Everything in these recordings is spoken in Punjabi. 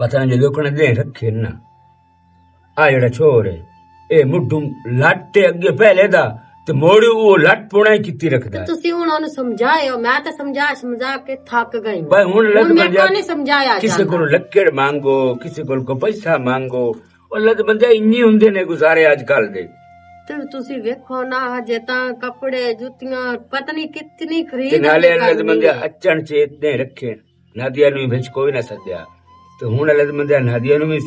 पता नहीं लोकने दे रखे ना आ जेड़ा छोर है ए मुड्डू लट अगे पहले दा ते मोड़ी वो लट पुणे किती रखदा है ਤੁਸੀਂ ਹੁਣ ਉਹਨੂੰ ਸਮਝਾਇਓ ਮੈਂ ਤਾਂ ਸਮਝਾ ਕੇ ਥੱਕ ਗਈ भाई हुन लग मैं बंदा नहीं समझाया किसी को लक्कड़ मांगो किसी को पैसा मांगो और लग बंदे इन्नी हुंदे ने गुजारे आजकल दे ਤੇ ਤੁਸੀਂ ਵੇਖੋ ਨਾ ਹਜੇ ਤਾਂ ਕੱਪੜੇ ਜੁੱਤੀਆਂ ਪਤਾ ਨਹੀਂ ਕਿਤਨੀ ते ਖਰੀਦ नाले लग बंदे अचन चेत दे रखे नादिया नु विच कोई ना सद्या ते हुन लग बंदे नादिया नु भी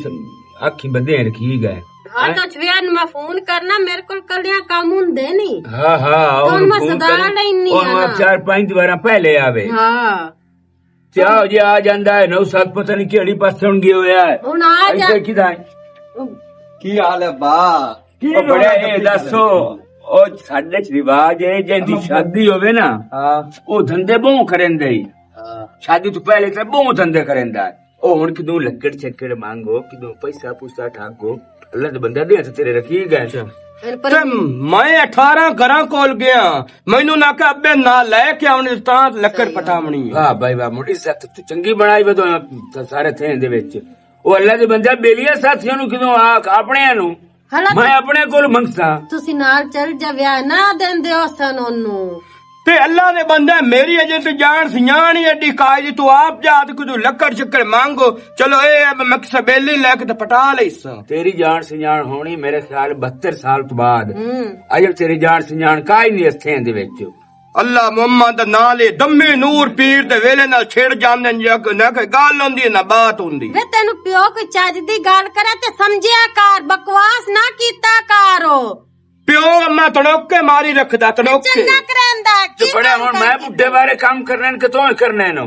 आखी बंदे रखी गए ਹਾਂ ਤਾਂ ਸਵੇਰ ਨੂੰ ਮੈਂ ਫੋਨ ਕਰਨਾ ਮੇਰੇ ਕੋਲ ਕੱਲਿਆਂ ਕੰਮ ਹੁੰਦੇ ਨਹੀਂ हाँ हाँ ਹੁਣ ਮੈਂ ਸਦਾ ਲੈਣੀ ਆ और ਨਾ 4-5 बार पहले आवे ਹਾਂ क्या हो जी आ जांदा है नौ साल पता नहीं केड़ी पासे हुन गयो होया है ਹੁਣ ਆ ਜਾ ऐसे किदा ਕੀ ਹਾਲ ਹੈ ਬਾ ओ बड़े ए दसो ओ साडे च रिवाज है जेंदी शादी होवे ना ਹਾਂ ओ धंधे बहु करेंदे ही शादी तो पहले ते बहु धंधे करेंदा है ओ हुन किदू लक्कड़ चक्कड़ मांगो किदू पैसा पूसा ठाको अल्लाह दे बंदा दे तेरे रखी गए ਤੇ ਮੈਂ 18 ਘਰਾਂ ਕੋਲ ਗਿਆ ਮੈਨੂੰ ਨਾ ਕਿ ਅੱਬੇ ਨਾ ਲੈ ਕੇ ਆਉਣੇ ਤਾਂ ਲੱਕੜ ਪਟਾਵਣੀ वाह भाई वाह मोटी सख्त तू चंगी बनाई वे तो सारे थे दे विच ओ अल्लाह दे बंदा बेलिया साथियां नु किदू आख अपने नु ਹਲਾ मैं अपने कोल मंगसा ਤੁਸੀਂ ਨਾਲ ਚੱਲ ਜਾ ਵਿਆਹ ਨਾ ਦਿੰਦੇ ਹੋ ਸਨ ਉਹਨੂੰ ਤੇ ਅੱਲਾ ਦੇ ਬੰਦੇ ਮੇਰੀ ਅਜੇ ਤੇ ਜਾਣ ਸਿਆਣ ਹੀ ਐਡੀ ਕਾਇਦੀ ਤੂੰ ਆਪ ਜਾ ਤੇ ਕੁਝ ਲੱਕੜ ਚੱਕੜ ਮੰਗੋ ਚਲੋ ਇਹ ਮਕਸਦ ਬੇਲੀ ਲੈ ਕੇ ਤੇ ਪਟਾ ਲਈਸ तेरी जान सियाण होनी मेरे ख्याल 72 साल तो बाद ਹੂੰ अजब तेरी जान सियाण काई नहीं अस्थे दे विच ਅੱਲਾ ਮੁਹੰਮਦ ਦਾ ਨਾਂ ਲੈ ਦਮੇ ਨੂਰ ਪੀਰ ਦੇ ਵੇਲੇ ਨਾਲ ਛੇੜ ਜਾਂਦੇ ਨੇ ਜਾਂ ਨਾ ਕੋਈ ਗੱਲ ਹੁੰਦੀ ਨਾ ਬਾਤ ਹੁੰਦੀ ਵੇ ਤੈਨੂੰ ਪਿਓ ਕੋਈ ਚੱਜ ਦੀ ਗੱਲ ਕਰੇ ਤੇ ਸਮਝਿਆ ਕਰ ਬਕਵਾਸ ਨਾ ਕੀਤਾ ਕਰੋ ਪਿਓ ਮੈਂ ਤੜੋਕੇ ਮਾਰੀ ਰੱਖਦਾ ਤੜੋਕੇ ਚੰਗਾ ਕਰੰਦਾ तो बड़े हुन मैं बुड्ढे बारे काम करने के तो करने नो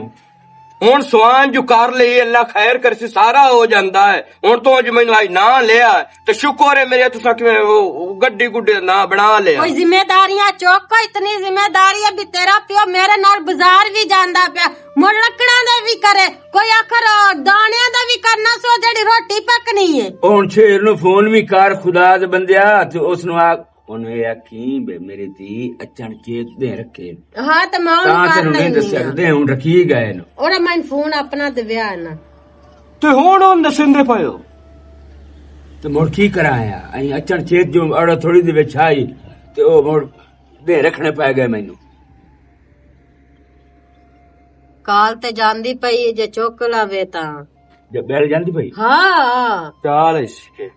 ਹੁਣ ਸਵਾਨ ਜੋ ਕਰ ਲਈ ਅੱਲਾ ਖੈਰ ਕਰਸੀ ਸਾਰਾ ਹੋ ਜਾਂਦਾ ਹੈ ਹੁਣ ਤੋਂ ਜੋ ਮੈਨੂੰ ਆਈ ਨਾਂ ਲਿਆ ਤੇ ਸ਼ੁਕਰ ਹੈ ਮੇਰੇ ਤੁਸੀਂ ਕਿਵੇਂ ਉਹ ਗੱਡੀ ਗੁੱਡੇ ਦਾ ਨਾਂ ਬਣਾ ਲਿਆ ਕੋਈ ਜ਼ਿੰਮੇਦਾਰੀਆਂ ਚੁੱਕ ਇਤਨੀ ਜ਼ਿੰਮੇਦਾਰੀ ਹੈ ਵੀ ਤੇਰਾ ਪਿਓ ਮੇਰੇ ਨਾਲ ਬਾਜ਼ਾਰ ਵੀ ਜਾਂਦਾ ਪਿਆ ਮੁੜ ਲੱਕੜਾਂ ਦਾ ਵੀ ਕਰੇ ਕੋਈ ਆਖਰ ਦਾਣਿਆਂ ਦਾ ਵੀ ਕਰਨਾ ਸੋ ਜਿਹੜੀ ਰੋਟੀ ਪੱਕਣੀ ਹੈ हुन शेर नु फोन भी कर खुदा दे बंदिया ते उस नु आ ਉਹਨੂੰ ਇਹ ਆਖੀ ਬੇ ਮੇਰੀ ਧੀ ਅਚਣ ਚੇਤ ਦੇ ਰੱਖੇ ਹਾਂ ਤੇ ਮੈਂ ਉਹਨੂੰ ਤਾਂ ਕਰ ਤੈਨੂੰ ਨਹੀਂ ਲੈਣੀ ਦੱਸਿਆ ਕਿ ਹੁਣ ਰੱਖੀ ਗਏ ਨੇ ਉਹਦਾ ਮੈਂ ਫੋਨ ਆਪਣਾ ਤੇ ਵਿਆਹ ਨਾ ਤੇ ਹੁਣ ਉਹ ਦੱਸਦੇ ਪਇਓ ਤੇ ਮੁੜ ਕੀ ਕਰਾਇਆ ਅਈ ਅਚਣ ਚੇਤ ਜੋ ਅੜਾ ਥੋੜੀ ਦੇ ਵਿੱਚ ਆਈ ਤੇ ਉਹ ਮੁੜ ਦੇ ਰੱਖਣੇ ਪੈ ਗਏ ਮੈਨੂੰ ਕਾਲ ਤੇ ਜਾਂਦੀ ਪਈ ਜੇ ਚੁੱਕ ਲਾਵੇ ਤਾਂ ਜੇ ਬੈਲ ਜਾਂਦੀ ਪਈ ਹਾਂ ਚਾਲ ਇਸ਼ਕੇ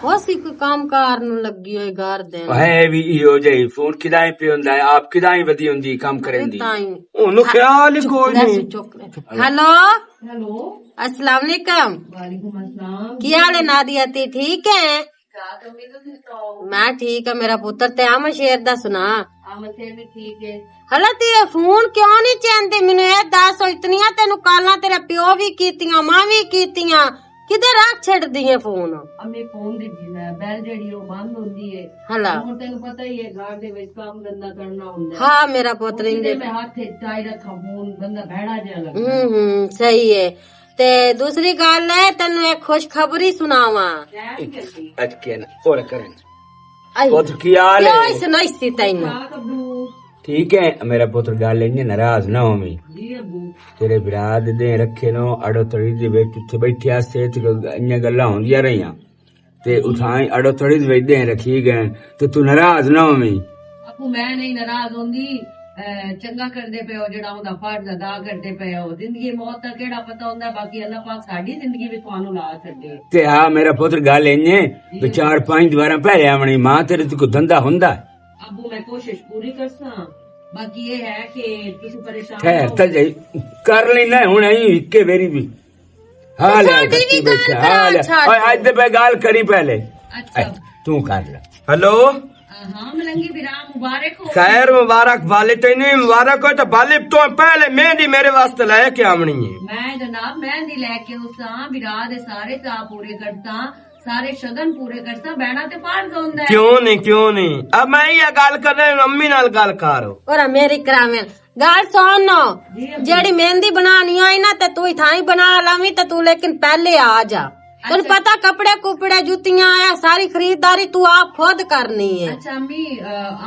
ਹੋਸੀ ਕੋਈ ਕੰਮਕਾਰ ਨੂੰ ਲੱਗੀ ਹੋਈ ਘਰ ਦੇ ਹੈ ਵੀ ਇਹੋ ਜਿਹੀ ਫੋਨ ਕਿਦਾਂ ਪਿਆ ਹੁੰਦਾ ਹੈ ਆਪ ਕਿਦਾਂ ਵਧੀ ਹੁੰਦੀ ਕੰਮ ਕਰਨ ਦੀ ਉਹਨੂੰ ਖਿਆਲ ਹੀ ਕੋਈ ਨਹੀਂ हेलो हेलो अस्सलाम वालेकुम वालेकुम अस्सलाम की हाल है नादिया ती ठीक है मैं ठीक है मेरा पुत्र ते आम शेर दा सुना ठीक है हला तेरे फोन क्यों नहीं चैंदे मैनू ए दस इतनियां तेनू कालां तेरे प्यो भी कीतियां मां भी कीतियां किधर रख छड़दी है फोन अम्मे फोन दी बैल जेड़ी ओ बंद होंदी है हला हुन तैनू पता ही है घर दे विच काम धंधा करना हुंदा है हाँ मेरा पुत्र इंदे मैं हाथ टाई रखा फोन बंदा भैड़ा जा लगदा सही है ते दूसरी गल है तेनू एक खुशखबरी सुनावा अटके ना और करें पुत्र की हाल है सुनाई सी तैनू ठीक है मेरा पुत्र गल इन्नी नाराज ना होवी जी अब्बू तेरे बिराद दे रखे नो अड़ो तड़ी दे विच उत्थे बैठिया से इन्नी गल्लां होंदियां रहियां ते उठाई अड़ो तड़ी दे विच दे रखी गए ते तू नाराज ना होवी अब्बू मैं नहीं नाराज होंदी चंगा करदे पे हो जेड़ा ओदा फर्ज अदा करदे पे हो जिंदगी मौत दा केड़ा पता हुंदा बाकी अल्लाह पाक साडी जिंदगी विच तुहानू ला छड्डे ते हां मेरा पुत्र गल इन्नी भी 4-5 द्वारा पहले आवणी मां तेरे ते कोई धंधा हुंदा अब्बू मैं कोशिश पूरी करसा बाकी ये है कि तुसी परेशान खैर ते कर लेना हुन आई इक्के वेरी भी हाल है सच्ची बैठा हाल है ओए आज दे पे गाल करी पहले अच्छा तू कर ले हेलो हाँ मलंगी बिरा मुबारक हो खैर मुबारक वाले तेने मुबारक हो तो वाले तो पहले मेहंदी मेरे वास्ते लेके आवनी है मैं जनाब मेहंदी लेके उसा बिरा दे सारे चाह पूरे करता सारे शगन पूरे करता बैठा ते पार गौंदा क्यों नहीं अब मैं ये गल कर रहा अम्मी नाल गल करो और मेरी करावे गल सुन जेड़ी मेहंदी बनानी होई ना ते तू इथाई बना लावी ते तू लेकिन पहले आ जा तेन पता कपड़े कुपड़े जुतियां आया सारी खरीदारी तू आप खुद करनी है। ਅੱਛਾ ਅੰਮੀ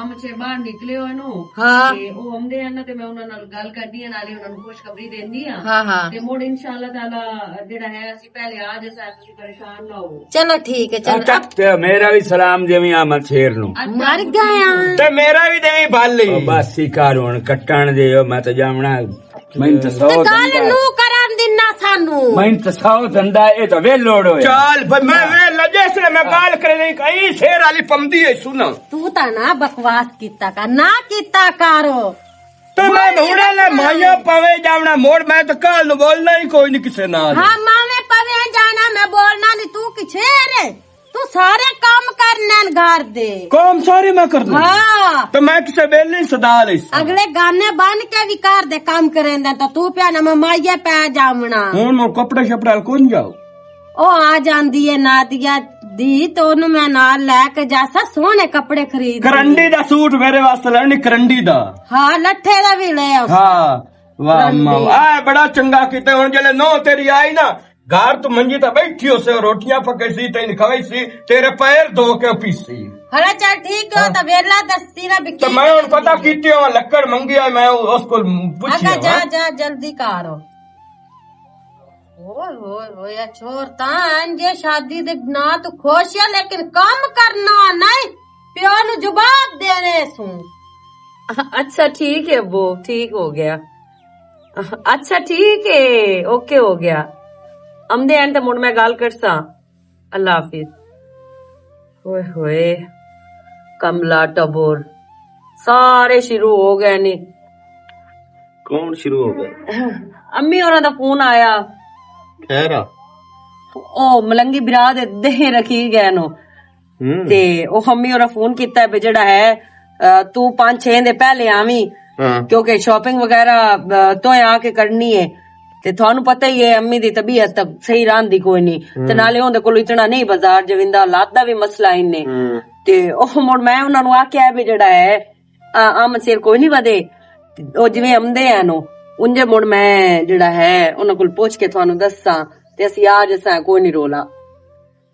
ਅਮ ਚ ਬਾਹਰ ਨਿਕਲੇ ਹੋਏ ਨੂੰ हाँ ਤੇ ਉਹ ਆਉਂਦੇ ਹਨ ਤੇ ਮੈਂ ਉਹਨਾਂ ਨਾਲ ਗੱਲ ਕਰਦੀ ਆ ਨਾਲੇ ਉਹਨਾਂ ਨੂੰ ਖੁਸ਼ਖਬਰੀ ਦਿੰਦੀ ਆ हाँ हाँ ਤੇ ਮੁੜ ਇਨਸ਼ਾਅੱਲਾ ਤਾਲਾ ਜਿਹੜਾ ਹੈ ਅਸੀਂ ਪਹਿਲੇ ਆ ਜੈਸਾ ਤੁਸੀਂ ਪਰੇਸ਼ਾਨ ਨਾ ਹੋ। चलो ठीक है चलो अब ਤੇ ਮੇਰਾ ਵੀ ਸਲਾਮ ਜਿਵੇਂ ਆਮਦ ਸ਼ੇਰ ਨੂੰ मर गए हैं। ਤੇ ਮੇਰਾ ਵੀ ਦੇਵੀ ਭਾਲੀ ਉਹ ਬਸ ਹੀ ਕਰ ਹੁਣ ਕੱਟਣ ਦੇ ਮੈਂ ਤਾਂ ਜਾਵਣਾ ਮੈਨੂੰ ਤਾਂ ਸੌ गल ਧੰਦਾ नू करन दिना सानू ਮੈਨੂੰ ਤਾਂ ਸੌ ਧੰਦਾ ਇਹ ਤਾਂ ਵੇ ਲੋੜ ਹੋਇਆ ਚੱਲ ਭਾਈ ਮੈਂ ਲੱਜੇ ਇਸ ਮੈਂ ਗੱਲ ਕਰ ਨਹੀਂ ਕਈ ਸ਼ੇਰ ਵਾਲੀ ਪੰਦੀ ਹੈ ਸੁਣਾ तू ता ना बकवास कीता का ना कीता करो ਤੇ ਮੈਂ ਹੁਣੇ ਲੈ ਮਾਇਆ ਪਵੇ ਜਾਵਣਾ ਮੋੜ ਮੈਂ ਤਾਂ ਕੱਲ ਨੂੰ ਬੋਲਣਾ ਹੀ ਕੋਈ ਨਹੀਂ ਕਿਸੇ ਨਾਲ हाँ मावे पवे जाना मैं बोलना नहीं तू किछे रे तू सारे काम करने न घर दे ਕੰਮ ਸਾਰੇ ਮੈਂ ਕਰ ਦੂੰ हाँ ਤੇ ਮੈਂ ਕਿਸੇ ਵੇਲੇ ਨਹੀਂ ਸਦਾ ਲਈ अगले गाने बन के भी घर दे काम करेंदा तो तू प्या ना माइये पै जावना ਹੁਣ ਮੋੜ ਕੱਪੜੇ ਛਪੜਾ ਕੋਣ ਜਾਓ ओ आ जांदी है नादिया दी तो ओनू मैं नाल लेके जासा सोने कपड़े खरीद ਕਰੰਡੀ ਦਾ ਸੂਟ ਮੇਰੇ ਵਾਸਤੇ ਲੈਣੀ ਕਰੰਡੀ ਦਾ हाँ लट्ठे दा भी ले आओ ਹਾਂ ਵਾਹ ਮਾਂ ਆ ਬੜਾ ਚੰਗਾ ਕੀਤਾ ਹੁਣ ਜਿਹੜੇ ਨੋ ਤੇਰੀ ਆਈ ਨਾ ਘਰ ਤੋਂ ਮੰਜੀ ਤਾਂ ਬੈਠੀ ਹੋ ਸੇ ਰੋਟੀਆਂ ਪੱਕੇ ਸੀ ਤੈਨੂੰ ਖਵਾਈ ਸੀ ਤੇਰੇ ਪੈਰ ਧੋ ਕੇ ਪੀਸੀ हरे चल ठीक है तो वेला दस्ती ना बिकी ਤੇ ਮੈਂ ਹੁਣ ਪਤਾ ਕੀਤੀ ਹਾਂ ਲੱਕੜ ਮੰਗੀ ਆ ਮੈਂ ਉਸ ਕੋਲ आगा ਪੁੱਛਿਆ जा जा जल्दी करो ओए या छोर तान जे शादी दे ना तो खुश है लेकिन काम करना नहीं प्यो नु जवाब देने सू अच्छा ठीक है वो ठीक हो गया अच्छा ठीक है ओके हो गया आमदे एंड मुड़ मैं गाल करसा अल्लाह हाफिज होए होए कमला टबोर सारे शुरू हो गए नी ਕੌਣ ਸ਼ੁਰੂ ਹੋ ਗਿਆ अम्मी होना दा फोन आया ਖੈਰਾ ਉਹ ਮਲੰਗੀ ਬਿਰਾ ਦੇ ਦੇਹ ਰੱਖੀ ਗਏ ਨੂੰ ਤੇ ਉਹ ਮੰਮੀ ਹੋਰਾਂ ਫੋਨ ਕੀਤਾ ਵੀ ਜਿਹੜਾ ਹੈ ਤੂੰ 5-6 ਦੇ ਪਹਿਲੇ ਆਵੀਂ ਕਿਉਂਕਿ ਸ਼ਾਪਿੰਗ ਵਗੈਰਾ ਤੋਂ ਆ ਕੇ ਕਰਨੀ ਹੈ ਤੇ ਤੁਹਾਨੂੰ ਪਤਾ ਹੀ ਹੈ ਅੰਮੀ ਦੀ ਤਬੀਅਤ ਤਾਂ ਸਹੀ ਰਹਿੰਦੀ ਕੋਈ ਨਹੀਂ ਤੇ ਨਾਲੇ ਉਹਦੇ ਕੋਲ ਇਤਨਾ ਨਹੀਂ ਬਾਜ਼ਾਰ ਜਵਿੰਦਾ ਔਲਾਦ ਦਾ ਵੀ ਮਸਲਾ ਇੰਨੇ ਤੇ ਉਹ ਮੁੜ ਮੈਂ ਉਹਨਾਂ ਨੂੰ ਆਖਿਆ ਵੀ ਜਿਹੜਾ ਹੈ ਆਮਦ ਸਿਰ ਕੋਈ ਨਹੀਂ ਵਧੇ ਉਹ ਜਿਵੇਂ ਆਉਂਦੇ ਆ ਨੂੰ ਉਂਝੇ ਮੁੜ ਮੈਂ ਜਿਹੜਾ ਹੈ ਉਹਨਾਂ ਕੋਲ ਪੁੱਛ ਕੇ ਤੁਹਾਨੂੰ ਦੱਸਾਂ ਤੇ ਅਸੀਂ ਆ ਜਸਾਂ ਕੋਈ ਨਹੀਂ ਰੋਲਾ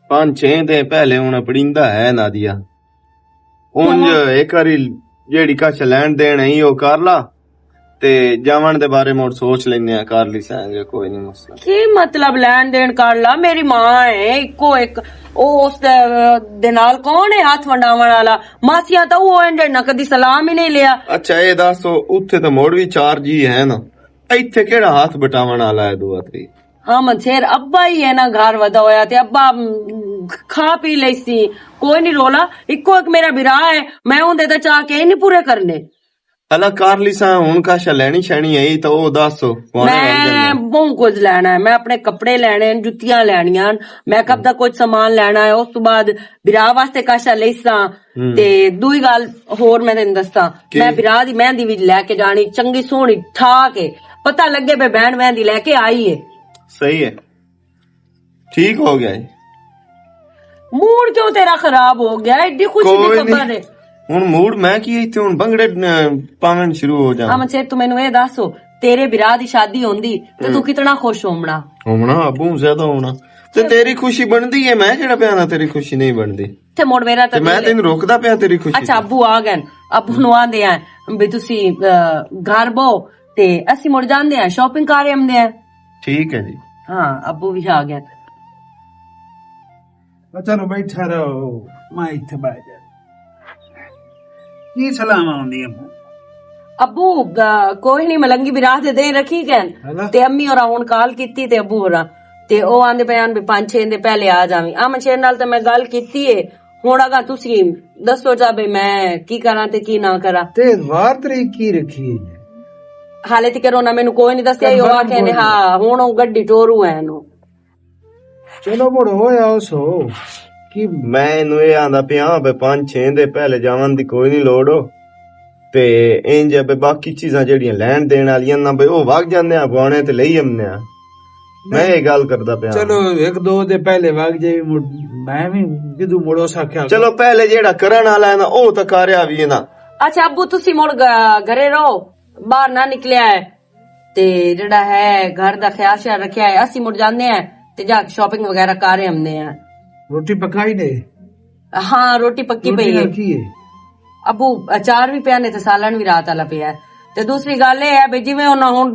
5-6 ਦੇ ਪਹਿਲੇ ਹੁਣ ਪੜਿੰਦਾ ਹੈ ਨਾਦੀਆ ਉਂਝ ਇੱਕ ਵਾਰੀ ਜਿਹੜੀ ਕਛ ਲੈਣ ਦੇਣ ਹੈ ਉਹ ਕਰ ਲਾ ਤੇ ਜਾਵਣ ਦੇ ਬਾਰੇ ਮੋੜ ਸੋਚ ਲੈਨੇ ਆ ਕਰ ਲਈ ਸਾਂਗੇ ਕੋਈ ਨਹੀਂ ਮਸਲਾ ਕੀ ਮਤਲਬ ਲੈਣ ਦੇਣ ਕਰ ਲਾ ਮੇਰੀ ਮਾਂ ਹੈ ਇੱਕੋ ਇੱਕ ਉਹ ਉਸ ਦੇ ਨਾਲ ਕੌਣ ਹੈ ਹੱਥ ਵੰਡਾਵਣ ਵਾਲਾ ਮਾਸੀਆਂ ਤਾਂ ਉਹ ਐਂਡੇ ਨਾ ਕਦੀ ਸਲਾਮ ਹੀ ਨਹੀਂ ਲਿਆ ਅੱਛਾ ਇਹ ਦੱਸੋ ਉੱਥੇ ਤਾਂ ਮੋੜ ਵੀ 4 ਜੀ ਹੈ ਨਾ ਇੱਥੇ ਕਿਹੜਾ ਹੱਥ ਬਟਾਵਣ ਵਾਲਾ ਹੈ ਦੁਆ ਤੇ ਹਾਂ ਮਨਸ਼ੇਰ ਅੱਬਾ ਹੀ ਹੈ ਨਾ ਘਰ ਵਦਾ ਹੋਇਆ ਤੇ ਅੱਬਾ ਖਾ ਪੀ ਲਈ ਸੀ ਕੋਈ ਨਹੀਂ ਰੋਲਾ ਇੱਕੋ ਇੱਕ ਮੇਰਾ ਬਿਰਾ ਹੈ ਮੈਂ ਉਹਦੇ ਤਾਂ ਚਾਹ ਕੇ ਨਹੀਂ ਪੂਰੇ ਕਰਨੇ ਅਲਾ ਕਰ ਲਈ ਸਾਂ ਹੁਣ ਕਾਸ਼ਾ ਲੈਣੀ ਛੈਣੀ ਆਈ ਤਾਂ ਉਹ ਦੱਸੋ ਮੈਂ ਬਹੁਤ ਕੁਝ ਲੈਣਾ ਹੈ ਮੈਂ ਆਪਣੇ ਕੱਪੜੇ ਲੈਣੇ ਜੁੱਤੀਆਂ ਲੈਣੀਆਂ ਮੇਕਅਪ ਦਾ ਕੁਝ ਸਮਾਨ ਲੈਣਾ ਹੈ ਉਸ ਤੋਂ ਬਾਅਦ ਬਿਰਾ ਵਾਸਤੇ ਕਾਸ਼ਾ ਲਈਸਾਂ ਤੇ ਦੂਈ ਗੱਲ ਹੋਰ ਮੈਂ ਤੈਨੂੰ ਦੱਸਾਂ ਮੈਂ ਬਿਰਾ ਦੀ ਮਹਿੰਦੀ ਵੀ ਲੈ ਕੇ ਜਾਣੀ ਚੰਗੀ ਸੋਹਣੀ ਠਾ ਕੇ ਪਤਾ ਲੱਗੇ ਬੇ ਬਹਿਣ ਮਹਿੰਦੀ ਲੈ ਕੇ ਆਈ ਹੈ ਸਹੀ ਹੈ ਠੀਕ ਹੋ ਗਿਆ मूड क्यों तेरा खराब हो गया एडी खुशी की खबर है ਹੁਣ ਮੂਡ ਮੈਂ ਕੀ ਇੱਥੇ ਹੁਣ ਭੰਗੜੇ ਪਾਵਣ ਸ਼ੁਰੂ ਹੋ ਜਾ ਅਮਨ ਸੇ ਤੂੰ ਮੈਨੂੰ ਇਹ ਦੱਸੋ ਤੇਰੇ ਵਿਰਾ ਦੀ ਸ਼ਾਦੀ ਹੁੰਦੀ ਤੇ ਤੂੰ ਕਿਤਨਾ ਖੁਸ਼ ਹੋਣਾ ਹੋਣਾ ਅਬੂ ਜ਼ਿਆਦਾ ਹੋਣਾ ਤੇ ਤੇਰੀ ਖੁਸ਼ੀ ਬਣਦੀ ਹੈ ਮੈਂ ਕਿਹੜਾ ਪਿਆ ਨਾ ਤੇਰੀ ਖੁਸ਼ੀ ਨਹੀਂ ਬਣਦੀ ਤੇ ਮੋੜ ਮੇਰਾ ਤੇ ਮੈਂ ਤੈਨੂੰ ਰੋਕਦਾ ਪਿਆ ਤੇਰੀ ਖੁਸ਼ੀ ਅੱਛਾ ਅੱਬੂ ਆ ਗਏ ਅੱਬੂ ਨੂੰ ਆਂਦੇ ਆ ਵੀ ਤੁਸੀਂ ਘਰ ਬੋ ਤੇ ਅਸੀਂ ਮੁੜ ਜਾਂਦੇ ਆ ਸ਼ਾਪਿੰਗ ਕਰ ਆਉਂਦੇ ਆ ਠੀਕ ਹੈ ਜੀ ਹਾਂ ਅੱਬੂ ਵੀ ਆ ਗਿਆ ਚਲੋ ਬੈਠਾ ਰਹੋ ਮੈਂ ਇੱਥੇ ਬਹਿ ਜਾ ਕੀ ਸਲਾਮ ਆਉਂਦੀ ਹੈ ਅੱਬੂ ਕੋਈ ਨਹੀਂ ਮਲੰਗੀ ਵਿਰਾਹ ਦੇ ਦੇ ਰੱਖੀ ਗਏ ਤੇ ਅੰਮੀ ਹੋਰਾਂ ਹੁਣ ਕਾਲ ਕੀਤੀ ਤੇ ਅੱਬੂ ਹੋਰਾਂ ਤੇ ਉਹ ਆਂਦੇ ਪਿਆਨ ਵੀ 5-6 ਦੇ ਪਹਿਲੇ ਆ ਜਾਵੀਂ ਅਮਨ ਸ਼ੇਰ ਨਾਲ ਤਾਂ ਮੈਂ ਗੱਲ ਕੀਤੀ ਏ ਹੁਣ ਅਗਾ ਤੁਸੀਂ ਦੱਸੋ ਜਾ ਬਈ ਮੈਂ ਕੀ ਕਰਾਂ ਤੇ ਕੀ ਨਾ ਕਰਾਂ ਤੇ ਵਾਰ ਤਰੀਕ ਕੀ ਰੱਖੀ ਹੈ ਹਾਲੇ ਤੱਕ ਉਹਨਾਂ ਮੈਨੂੰ ਕੋਈ ਨਹੀਂ ਦੱਸਿਆ ਉਹ ਆਖੇ ਨੇ ਹਾਂ ਹੁਣ ਉਹ ਗੱਡੀ ਟੋਰੂ ਐ ਨੂੰ ਚਲੋ ਮੁੜ ਹੋਇਆ ਉਸੋ ਕੀ ਮੈਂ ਇਹਨੂੰ ਇਹ ਆਂਦਾ ਪਿਆ ਬੇ 5-6 ਦੇ ਪਹਿਲੇ ਜਾਵਣ ਦੀ ਕੋਈ ਨਹੀਂ ਲੋੜ ਹੋ ਤੇ ਇੰਜ ਬੇ ਬਾਕੀ ਚੀਜ਼ਾਂ ਜਿਹੜੀਆਂ ਲੈਣ ਦੇਣ ਵਾਲੀਆਂ ਨਾ ਬਈ ਉਹ ਵਗ ਜਾਂਦੇ ਆ ਬਾਣੇ ਤੇ ਲਈ ਆਉਂਦੇ ਆ ਮੈਂ ਇਹ ਗੱਲ ਕਰਦਾ ਪਿਆ ਚਲੋ 1-2 ਦੇ ਪਹਿਲੇ ਵਗ ਜਾਈ ਮੈਂ ਵੀ ਕਿਦੂ ਮੁੜੋ ਸਾਖਿਆ ਚਲੋ ਪਹਿਲੇ ਜਿਹੜਾ ਕਰਨ ਵਾਲਾ ਹੈ ਨਾ ਉਹ ਤਾਂ ਕਰਿਆ ਵੀ ਹੈ ਨਾ ਅੱਛਾ ਅੱਬੂ ਤੁਸੀਂ ਮੁੜ ਘਰੇ ਰਹੋ ਬਾਹਰ ਨਾ ਨਿਕਲਿਆ ਹੈ ਤੇ ਜਿਹੜਾ ਹੈ ਘਰ ਦਾ ਖਿਆਲ ਸ਼ਿਆਲ ਰੱਖਿਆ ਹੈ ਅਸੀਂ ਮੁੜ ਜਾਂਦੇ ਆ ਤੇ ਜਾ ਸ਼ਾਪਿੰਗ ਵਗੈरह ਕਰ ਆਉਂਦੇ ਆ। ਰੋਟੀ ਪਕਾਈ ਨੇ? ਹਾਂ ਰੋਟੀ ਪੱਕੀ ਰੋਟੀ ਪਈ ਨਾਲ ਹੈ ਕੀ ਹੈ? ਅਬੂ ਅਚਾਰ ਵੀ ਪਿਆ ਨੇ ਤੇ ਸਾਲਣ ਵੀ ਰਾਤ ਵਾਲਾ ਪਿਆ ਹੈ। ਤੇ ਦੂਸਰੀ ਗੱਲ ਇਹ ਹੈ ਵੀ ਜਿਵੇਂ ਉਹਨਾਂ ਹੁਣ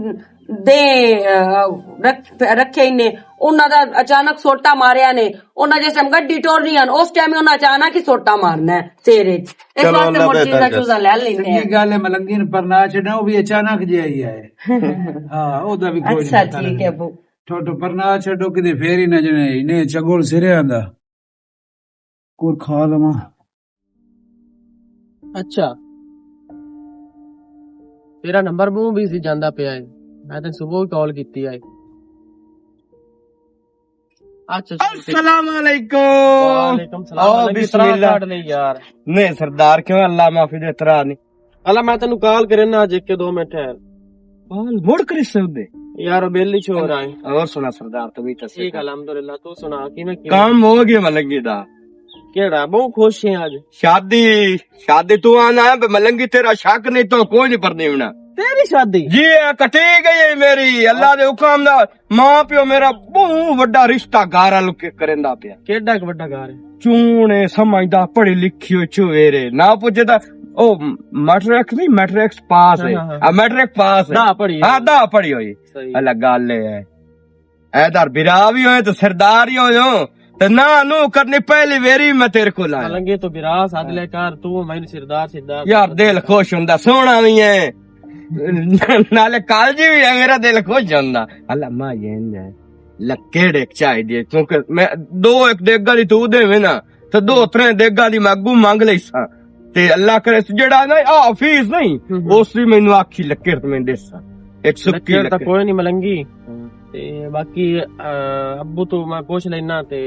ਰੱਖੇ ਨੇ, ਉਹਨਾਂ ਦਾ ਅਚਾਨਕ ਸੋਟਾ ਮਾਰਿਆ ਨੇ, ਉਹਨਾਂ ਜਿਸ ਟਾਈਮ ਗੱਡੀ ਟੋਰਨੀ ਹਨ ਉਸ ਟਾਈਮ ਉਹਨਾਂ ਅਚਾਨਕ ਹੀ ਸੋਟਾ ਮਾਰਨਾ ਹੈ ਸੇਰੇ ਚ। ਇਸ ਚਲੋ ਵਾਸਤੇ ਅੱਲਾ ਮੋਟੀ ਬਿਹਤਰ ਚੂਜ਼ਾ ਲੈ ਲੈਂਦੇ ਚੰਗੀ ਗੱਲ ਹੈ ਮਲੰਗੀ ਨੂੰ ਪਰ ਨਾ ਛੱਡਣਾ, ਉਹ ਵੀ ਅਚਾਨਕ ਜਿਹਾ ਹੀ ਆਏ। ਹਾਂ ਉਹਦਾ ਵੀ ਕੋਈ ਅੱਛਾ ਨਹੀਂ। ਠੀਕ ਹੈ ਅਬੂ। ਛੋਟੋ ਪਰ ਨਾ ਛੱਡੋ ਕਿਤੇ ਫੇਰ ਹੀ ਨਾ ਜਣੇ ਇਹਨੇ ਚਗੋਲ ਸਿਰੇ ਆਂਦਾ ਕੋਈ ਖਾ ਲਵਾਂ। ਅੱਛਾ ਤੇਰਾ ਨੰਬਰ ਮੂੰਹ ਵੀ ਸੀ ਜਾਂਦਾ ਪਿਆ ਹੈ, ਮੈਂ ਤੈਨੂੰ ਸਵੇਰ ਕਾਲ ਕੀਤੀ ਆਏ। ਅੱਛਾ अस्सलाम वालेकुम। ਵਾਲੇਕਮ ਸਲਾਮ। ਬਿਸਮਿਲ੍ਲਾ। ਕਾਟ ਲਈ ਯਾਰ। नहीं सरदार क्यों अल्लाह माफी दे तरा नहीं ਅੱਲਾ ਮੈਂ ਤੈਨੂੰ ਕਾਲ ਕਰਨਾ ਅੱਜ 1-2 ਮਿੰਟ ਠਹਿਰ। मुड़ कर दे ਯਾਰ ਬੇਲੀ ਛੋੜ ਆਏ। और सुना सरदार तो भी ਠੀਕ ਅਲਹਮਦੁਲਿਲਾ ਤੂੰ ਸੁਣਾ ਕਿਵੇਂ काम हो गया मलंगी दा। ਕਿਹੜਾ ਬਹੁਤ ਖੁਸ਼ ਹੈ ਅੱਜ। शादी शादी तू आना है मलंगी तेरा शक नहीं तो कोई नहीं पढ़नी होना। ਤੇਰੀ ਸ਼ਾਦੀ जी कटी गई है मेरी अल्लाह दे हुक्म दा। मां प्यो मेरा बहुत बड़ा रिश्ता गारा लुके करेंदा पिया। ਕਿਹੜਾ ਇੱਕ ਵੱਡਾ ਘਰ ਹੈ। चूने समझदा पढ़ी लिखी हो चुवेरे ना पुछदा ओ मैट्रिक नहीं मैट्रिक पास है। हाँ, हाँ। मैट्रिक पास है। दा पढ़ी है। हाँ दा पढ़ी हुई सही। अल्लाह गल है ऐदार बिरा भी होए तो सरदार ही हो तो ना नु करनी पहली वेरी मैं तेरे को लाया। ਲੰਗੇ ਤੋਂ ਬਿਰਾਸ ਹੱਦ ਲੈ ਕਰ ਤੂੰ ਮੈਨੂੰ ਸਰਦਾਰ ਸਰਦਾਰ यार दिल खुश हुंदा सोना भी है नाले कालजी भी है मेरा दिल खुश हुंदा। अल्लाह मां ये लकेड़े चाहिए क्योंकि मैं 2 एक देगा दी तू देवे ना तो 2-3 देगा दी मैं अगू मांग लई सा ते अल्लाह करे जेड़ा ना आ फीस नहीं उस भी मैनू आखी लकेड़ ते मैं देसा एक सुक्की ਤਾਂ लकेड़। ਕੋਈ ਨਹੀਂ ਮਲੰਗੀ ਤੇ ਬਾਕੀ ਅੱਬੂ ਤੋਂ ਮੈਂ ਪੁੱਛ ਲੈਣਾ ਤੇ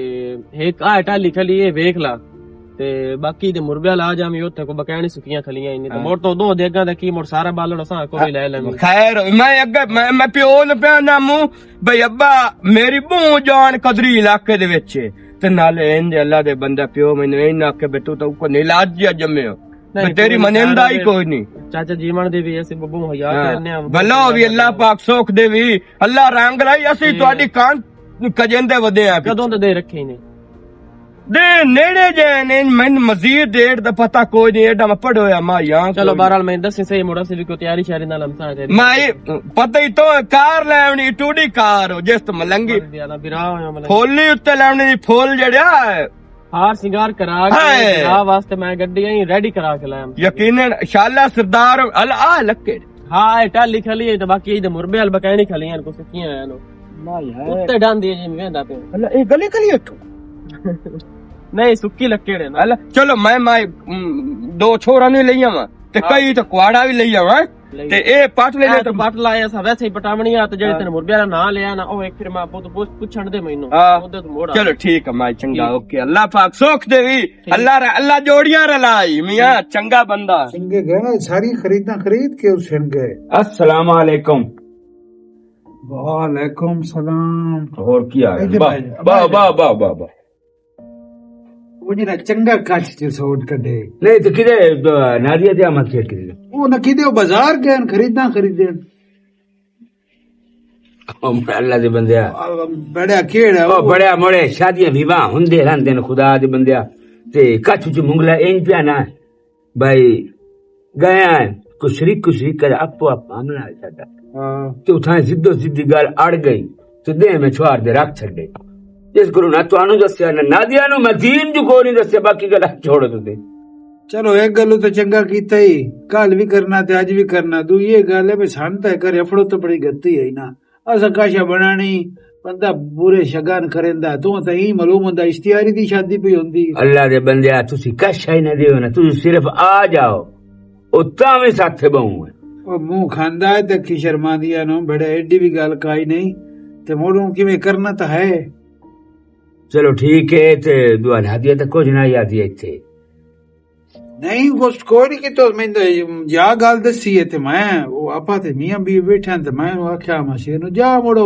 ਇੱਕ ਆ ਟਾਲੀ ਖਲੀ ਇਹ ਵੇਖ ਲਾ ਤੇ ਬਾਕੀ ਦੇ ਮੁਰਬਿਆ ਲਾ ਜਾਵੀਂ ਉੱਥੇ ਕੋ ਬਕਾਣੀ ਸੁੱਕੀਆਂ ਖਲੀਆਂ ਇੰਨੀ ਤੇ ਮੋੜ ਤੋਂ 2 ਦੇਗਾਂ ਦਾ ਕੀ ਮੋੜ ਸਾਰਾ ਬਾਲਣ ਸਾਂ ਕੋਈ ਲੈ ਲੈਵੇਂ। खैर मैं अगे मैं प्यो न पिया नामू बई अब्बा मेरी बहू जान कदरी इलाके दे विच ते नाले इंज अल्लाह दे बंदा प्यो मैनू इन्ना के बेटू तो को नीलाज जिहा जम्मे हो ते तेरी मनंदा ही कोई नहीं। ਚਾਚਾ ਜੀਵਨ ਦੇ ਵੀ ਅਸੀਂ ਬੱਬੂ ਹਯਾ ਕਰਨੇ ਆ भला भी अल्लाह पाक सुख देवी अल्लाह रंग लाई असी तुहाडी कान कजेंदे वदे आ ਕਦੋਂ ਤੇ ਦੇ ਰੱਖੇ ਨੇ दे नेड़े जे ने मैं मजीद डेट दा पता कोई नहीं एडा मैं पढ़ोया मां यहां ਚਲੋ ਬਹਰਾਲ ਮੈਂ ਦੱਸ ਸਹੀ ਮੋੜਾ ਸੀ ਵੀ ਕੋਈ ਤਿਆਰੀ ਸ਼ਾਰੀ ਨਾਲ ਹਮਸਾ ਤੇ मैं पता ही तो कार लेवनी टूडी कार हो जिस मलंगी ਬਿਰਾ ਹੋਇਆ ਮਲੰਗੀ फुल्ली उत्ते लेवनी दी फुल जेड़ा ਹਾਰ ਸਿੰਗਾਰ ਕਰਾ ਕੇ ਹਾਏ। ਬਿਰਾ ਵਾਸਤੇ ਮੈਂ ਗੱਡੀ ਆਈ ਰੈਡੀ ਕਰਾ ਕੇ ਲਾਇਆ यकीनन शाला सरदार अल आ लके ਹਾਂ ਇਹ ਟਾਲੀ ਖਲੀ ਹੈ ਤੇ ਬਾਕੀ ਇਹਦੇ ਮੁਰਬੇ ਹਲ ਬਕਾਣੀ ਖਲੀਆਂ ਕੋ ਸੁੱਕੀਆਂ ਆਇਆ ਨੋ ਉੱਤੇ ਡਾਂਦੀ ਜਿਵੇਂ ਵੇਂਦਾ ਪਿਆ अल्लाह ए गली गली इथों ਨਹੀਂ ਸੁੱਕੀ ਲੱਕੜੇ ਨਾ अल्लाह चलो मैं 2 छोरा नहीं लई आवां ते कई तो कुआड़ा भी लई आवां ते ए पट ले ਤੇ ਪੱਟ ਲਾਇਆ ਸਾ ਵੈਸੇ ਹੀ ਪਟਾਵਣੀ ਆ ਤੇ ਜਿਹੜੇ ਤੈਨੂੰ ਮੁਰਬੇ ਵਾਲਾ ਨਾਂ ਲਿਆ ਨਾ ਉਹ ਇੱਕ ਫਿਰ ਮੈਂ ਪੁੱਛਣ ਦੇ ਮੈਨੂੰ ਉਹਦੇ ਤੋਂ ਮੋੜਾ चलो ठीक है मैं चंगा ओके अल्लाह पाक सुख देवी अल्लाह जोड़ियां रलाई मियां चंगा बंदा। चंगे गए ना सारी खरीदा खरीद के उस गए। अस्सलाम वालेकुम। वालेकुम सलाम। और क्या है? इधर वाह भाई, वाह वाह वाह वाह वाह। वो जरा चंगा कच च सोट कदे नहीं तो किधे नादिया ते मत के वो न किदे बाजार गए खरीदा खरीदे अल्लाह दे बंदे बड़ा केड़ा ओ बड़े मोड़े शादियां विवाह हुंदे रहंदे न खुदा दे बंदे ते कच्छ च मुंगला इंज पिया ना भाई गया कुछ कर आपो आप मामला है साडा ते उठाए सिद्धो सिद्धी गल अड़ गई ते दे में छुआर दे रख छड़े जिस गुरु ना तुहानू दस्या ना नादिया नु मदीन जो कोई नहीं दस्या बाकी गल छोड़ दे। चलो एक गल तो चंगा कीता ही कल भी करना ते अज भी करना तू ये गल है सन तय कर अफड़ो तो बड़ी गत्ती है ना अस काशा बनानी बंदा बुरे शगन करेंदा तू तो ही मालूम होंदा इश्तियारी दी शादी भी होंदी। अल्लाह दे बंदे तुसी कश ही ना दियो ना तुसी सिर्फ आ जाओ ओ तावे साथे बहु है ओ मुंह खांदा है ते की शर्मा दिया नो बड़े एडी भी गल काई नहीं ते मोड़ू किवें करना तो है। चलो ठीक है ते दुआ नादिया तो कुछ ना याद है इथे नहीं कुछ कोई नहीं की तो मैं जा गल दसी है ते मैं वो आपा ते मियां भी बैठा ते मैं आख्या मशीन नु जा मोड़ो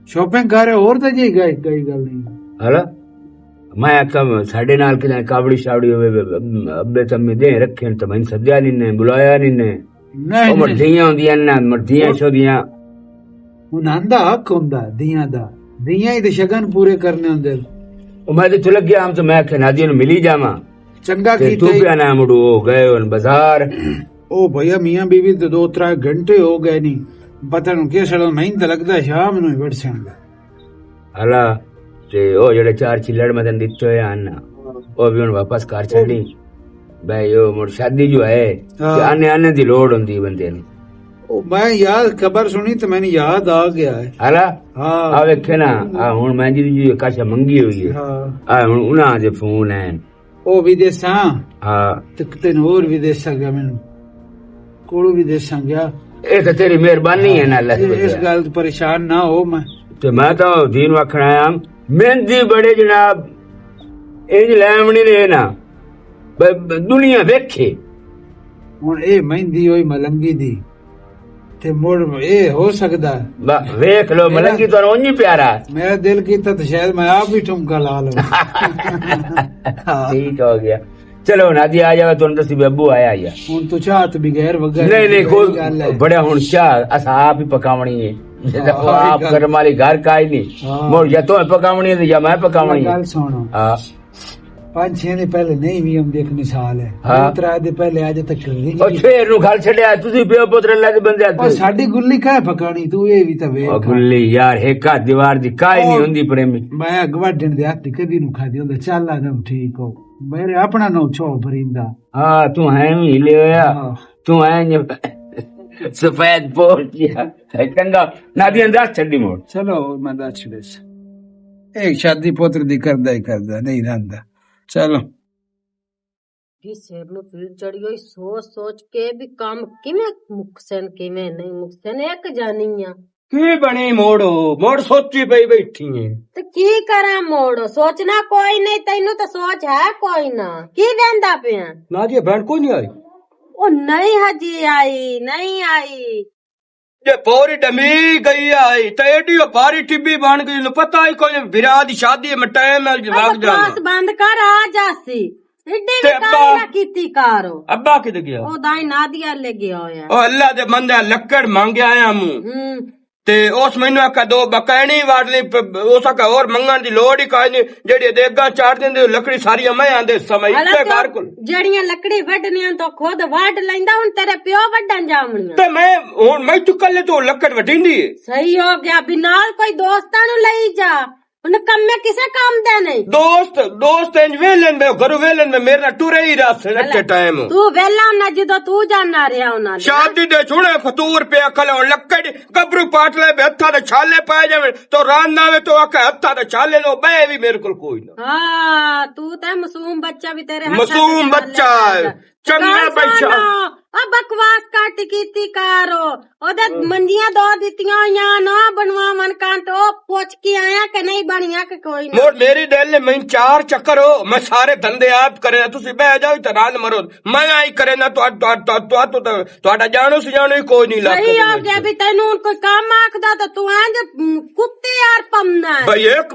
शॉपिंग करे और तो जी गई गल नहीं हला मैं कब साडे नाल किने कावड़ी शावड़ी होवे अब्बे तम्मे दे रखे तो मैं सद्या ने बुलाया ने नहीं मर्दियां होंदियां ना मर्दियां छोदियां उन्हां दा हक हुंदा दियां दा ਦੀਆਂ ਹੀ ਤੇ ਸ਼ਗਨ ਪੂਰੇ ਕਰਨੇ ਹੁੰਦੇ। ਉਹ ਮੈਂ ਤੇ ਚੁਲਕ ਗਿਆ ਹਮ, ਤੇ ਮੈਂ ਆਖਿਆ ਨਾਦੀਆ ਨੂੰ ਮਿਲੀ ਜਾਵਾਂ ਚੰਗਾ ਤੇ ਤੂੰ ਕੀਤਾ ਪਿਆ ਨਾ ਮੁੜੂ ਹੋ ਗਏ ਹੁਣ ਬਾਜ਼ਾਰ। ਉਹ ਭਈਆ ਮੀਆਂ ਬੀਵੀ ਤੇ 2-3 ਘੰਟੇ ਹੋ ਗਏ ਨਹੀਂ ਪਤਾ ਨੂੰ ਕਿਸ ਵੇਲੇ ਮੈਨੂੰ ਤਾਂ ਲੱਗਦਾ ਸ਼ਾਮ ਨੂੰ ਹੀ ਵੜਸਾਂਗਾ। ਹਲਾ ਤੇ ਉਹ ਜਿਹੜੇ 4 ਚਿੱਲੜ ਮੈਂ ਤੈਨੂੰ ਦਿੱਤੇ ਹਨ ਉਹ ਵੀ ਹੁਣ ਵਾਪਸ ਕਰ ਛੱਡੀ ਬਈ। ਉਹ ਮੁੜ ਸ਼ਾਦੀ ਜੋ ਹੈ ਤੇ ਆਨੇ ਦੀ ਲੋੜ ਹੁੰਦੀ ਬੰਦੇ ਨੂੰ। ਉਹ ਮੈਂ ਯਾਦ ਖਬਰ ਸੁਣੀ ਤੇ ਮੈਨੂੰ ਯਾਦ ਆ ਗਿਆ ਹੈ। ਹਲਾ ਹਾਂ ਆ ਵੇਖੇ ਨਾ ਆ ਹੁਣ ਮੈਂ ਜੀ ਕਾਸ਼ਾ ਮੰਗੀ ਹੋਈ ਹੈ ਹਾਂ ਆ ਹੁਣ ਉਹਨਾਂ ਦੇ ਫੋਨ ਹੈ। ਉਹ ਵਿਦੇਸਾਂ ਹਾਂ ਤੇ ਤੈਨੂੰ ਹੋਰ ਵਿਦੇਸਾਂ ਗਿਆ ਮੈਨੂੰ ਕੋਲੋਂ ਵਿਦੇਸਾਂ ਗਿਆ। ਇਹ ਤਾਂ ਤੇਰੀ ਮਿਹਰਬਾਨੀ ਹੈ ਨਾ ਅੱਲਾ ਇਸ ਗੱਲ ਤੋਂ ਪਰੇਸ਼ਾਨ ਨਾ ਹੋ ਮੈਂ। ਤੇ ਮੈਂ ਤਾਂ ਦੀਨ ਵਖਣ ਆਇਆ ਮਹਿੰਦੀ ਬੜੇ ਜਨਾਬ ਇੰਜ ਲੈਵਣੀ ਨੇ ਨਾ ਦੁਨੀਆ ਵੇਖੇ। ਹੁਣ ਇਹ ਮਹਿੰਦੀ ਹੋਈ ਮਲੰਗੀ ਦੀ ਤੇ ਮੁੜ ਇਹ ਹੋ ਸਕਦਾ ਵੇਖ ਲੋ ਮਲੰਗੀ ਤੁਹਾਨੂੰ ਉਂਝ ਹੀ ਪਿਆਰਾ। ਮੇਰਾ ਦਿਲ ਕੀਤਾ ਤਾਂ ਸ਼ਾਇਦ ਮੈਂ ਆਪ ਹੀ ਠੁਮਕਾ ਲਾ ਲਵਾਂ। ਠੀਕ ਹੋ ਗਿਆ। ਚਲੋ ਨਾਦੀ ਆ ਜਾਵੇ ਤੁਹਾਨੂੰ ਦੱਸੀ ਬੱਬੂ ਆਇਆ ਯਾਰ। ਹੁਣ ਤੂੰ ਚਾਹਤ ਬਗੈਰ ਵਗਾ ਨਹੀਂ ਕੋਈ ਬੜਾ ਹੁਣ ਚਾਹ ਅਸਾਂ ਆਪ ਹੀ ਪਕਾਵਣੀ ਹੈ। ਆਪ ਕਰਮ ਵਾਲੀ ਘਰ का ही नहीं मोर या तो पकावनी है या मैं पकावनी है। ਗੱਲ ਸੁਣੋ 5-6 ਦੇ ਪਹਿਲੇ ਨਹੀਂ ਵੀ ਹਮ ਦੇਖ ਮਿਸਾਲ ਹੈ। ਹਾਂ। 2-3 ਦੇ ਪਹਿਲੇ ਅੱਜ ਤੱਕ ਨਹੀਂ। ਉਹ ਛੇਰ ਨੂੰ ਘਰ ਛੱਡਿਆ ਤੁਸੀਂ ਪਿਓ ਪੁੱਤਰ ਅੱਲਾ ਦੇ ਬੰਦੇ ਉਹ ਸਾਡੀ ਗੁੱਲੀ ਕਾਹ ਪਕਾਣੀ ਤੂੰ ਇਹ ਵੀ ਤਾਂ ਵੇਖ। ਉਹ ਗੁੱਲੀ ਯਾਰ ਹੇਕਾ ਦੀਵਾਰ ਦੀ ਕਾਈ ਨਹੀਂ ਹੁੰਦੀ ਪ੍ਰੇਮੀ। ਮੈਂ ਗਵਾਡਣ ਦੇ ਹੱਥ ਕਦੀ ਨੂੰ ਖਾਦੀ ਹੁੰਦਾ ਚੱਲ ਆ ਨਾ ਠੀਕ ਹੋ ਮੇਰੇ ਆਪਣਾ ਨੋ ਛੋ ਭਰਿੰਦਾ। ਹਾਂ ਤੂੰ ਹੈ ਵੀ ਲੈ ਹੋਇਆ ਤੂੰ ਹੈ सफेद पोल चंगा नादी अंदाज छड़ी मोड़। चलो मैं दस एक शादी पुत्र दी करदा ही करदा नहीं रहंदा। चलो सिर ਨੂੰ ਪੀੜ ਚੜੀ ਹੋਈ ਸੋਚ ਕੇ ਵੀ ਕੰਮ ਕਿਵੇਂ ਮੁਕਸਨ ਕਿਵੇਂ ਨਹੀਂ ਮੁਕਸਨ ਇੱਕ ਜਾਨੀ ਆ ਕੀ ਬਣੀ ਮੋੜੋ ਮੋੜ ਸੋਚੀ ਪਈ ਬੈਠੀ ਏ ਤੇ ਕੀ ਕਰਾਂ ਮੋੜੋ ਸੋਚਣਾ ਕੋਈ ਨਹੀਂ ਤੈਨੂੰ ਤਾਂ ਸੋਚ ਹੈ ਕੋਈ ਨਾ ਕੀ ਵੇਂਦਾ ਪਿਆ ਨਾ ਜੀ ਭੈਣ ਕੋਈ ਨਹੀਂ ਆਈ ਉਹ ਨਹੀਂ ਹਜੀ ਆਈ ਨਹੀਂ ਆਈ ਜੇ ਪੌਰੀ ਡਮੀ ਗਈ ਆਈ ਤੇ ਏਡੀ ਭਾਰੀ ਟਿੱਬੀ ਬਣ ਗਈ ਨੂੰ ਪਤਾ ਹੀ ਕੋਈ ਵਿਰਾਹ ਦੀ ਸ਼ਾਦੀ ਮੈਂ ਟਾਈਮ ਨਾਲ ਵਗ ਜਾਣਾ ਬਸ ਬੰਦ ਕਰ ਆ ਜਾਸੀ ਏਡੀ ਵੀ ਕਾਹਲੀ ਨਾ ਕੀਤੀ ਕਾਰੋ ਅੱਬਾ ਕਿੱਥੇ ਗਿਆ ਉਹ ਦਾਈ ਨਾਦੀਆ ਲੈ ਗਿਆ ਹੋਇਆ ਉਹ ਅੱਲਾ ਦੇ ਬੰਦੇ ਲੱਕੜ ਮੰਗਿਆ ਆਇਆ ਮੂੰ ਤੇ ਉਸ ਮੈਨੂੰ ਆਖਾ ਦੋ ਬਕੈਣੀ ਵਾੜ ਲਈ ਉਸ ਆਖਾ ਹੋਰ ਮੰਗਣ ਦੀ ਲੋੜ ਹੀ ਕੋਈ ਨਹੀਂ ਜਿਹੜੀ ਦੇਗਾ ਚਾੜ ਦਿੰਦੇ ਲੱਕੜੀ ਸਾਰੀਆਂ ਮੈਂ ਆਂਦੇ ਸਮਝ ਤੇ ਘਰ ਕੋਲ ਜਿਹੜੀਆਂ ਲੱਕੜੀ ਵੱਢਣੀਆਂ ਤੋਂ ਖੁਦ ਵੱਢ ਲੈਂਦਾ ਹੁਣ ਤੇਰੇ ਪਿਓ ਵੱਢਣ ਜਾਵਣੀਆਂ ਤੇ ਮੈਂ ਹੁਣ ਮੈਂ ਚੁੱਕਲੇ ਤੋਂ ਲੱਕੜ ਵੱਢੀਂਦੀ ਸਹੀ ਹੋ ਗਿਆ ਵੀ ਨਾਲ ਕੋਈ ਦੋਸਤਾਂ ਨੂੰ ਲਈ ਜਾ ਹੁਣ ਕੰਮੇ ਕਿਸੇ ਕੰਮ ਦਾ ਨਹੀਂ ਦੋਸਤ ਇੰਜ ਵੇਲਨ ਮੈਂ ਘਰੋਂ ਵੇਲਨ ਮੈਂ ਮੇਰੇ ਨਾਲ ਟੁਰੇ ਹੀ ਰਾਸੇ ਰੱਖੇ ਟਾਈਮ ਤੂੰ ਵੇਲਾ ਨਾ ਜਦੋਂ ਤੂੰ ਜਾਣਾ ਰਿਹਾ ਉਹਨਾਂ ਦੇ ਸ਼ਾਦੀ ਦੇ ਛੁੜੇ ਫਤੂਰ ਪਿਆ ਖਲੋ ਲੱਕੜ ਗੱਭਰੂ ਪਾਟ ਲੈ ਹੱਥਾਂ ਦੇ ਛਾਲੇ ਪਾਏ ਜਾਵੇ ਤੋ ਰਾਂ ਨਾਵੇ ਤੋ ਆਖੇ ਹੱਥਾਂ ਦੇ ਛਾਲੇ ਲੋ ਬੈ ਵੀ ਮੇਰੇ ਕੋਲ ਕੋਈ ਨਾ ਹਾਂ ਤੂੰ ਤਾਂ ਮਾਸੂਮ ਬੱਚਾ ਵੀ ਤੇਰੇ ਹੱਥਾਂ ਮਾਸੂਮ ਬੱਚਾ ਚੰਗਾ ਬੱਚਾ ਆ ਬਕਵਾਸ ਘੱਟ ਕੀਤੀ ਕਾਰੋ ਉਹਦੇ ਮੰਜੀਆਂ ਦੋ ਦਿੱਤੀਆਂ ਹੋਈਆਂ ਨਾ ਬਣਵਾਵਨ ਕੰਟ ਉਹ ਪੁੱਛ ਕੇ ਆਇਆ ਕਿ ਨਹੀਂ ਬਣੀਆਂ ਕਿ ਕੋਈ ਨਾ ਮੋਰ ਮੇਰੀ ਦਿਲ ਨੇ ਮੈਂ 4 ਚੱਕਰ ਹੋ ਮੈਂ ਸਾਰੇ ਧੰਦੇ ਆਪ ਕਰੇ ਤੁਸੀਂ ਬਹਿ ਜਾਓ ਤੇ ਰਾਲ ਮਰੋ ਮੈਂ ਆਈ ਕਰੇ ਨਾ ਤੁਹਾਡਾ ਜਾਣੋ ਸਿਆਣੋ ਹੀ ਕੋਈ ਨਹੀਂ ਲੱਗਦਾ ਸਹੀ ਹੋ ਗਿਆ ਵੀ ਤੈਨੂੰ ਕੋਈ ਕੰਮ ਆਖਦਾ ਤਾਂ ਤੂੰ ਇੰਜ ਕੁੱਤੇ ਯਾਰ ਪੰਨਾ ਭਾਈ ਇੱਕ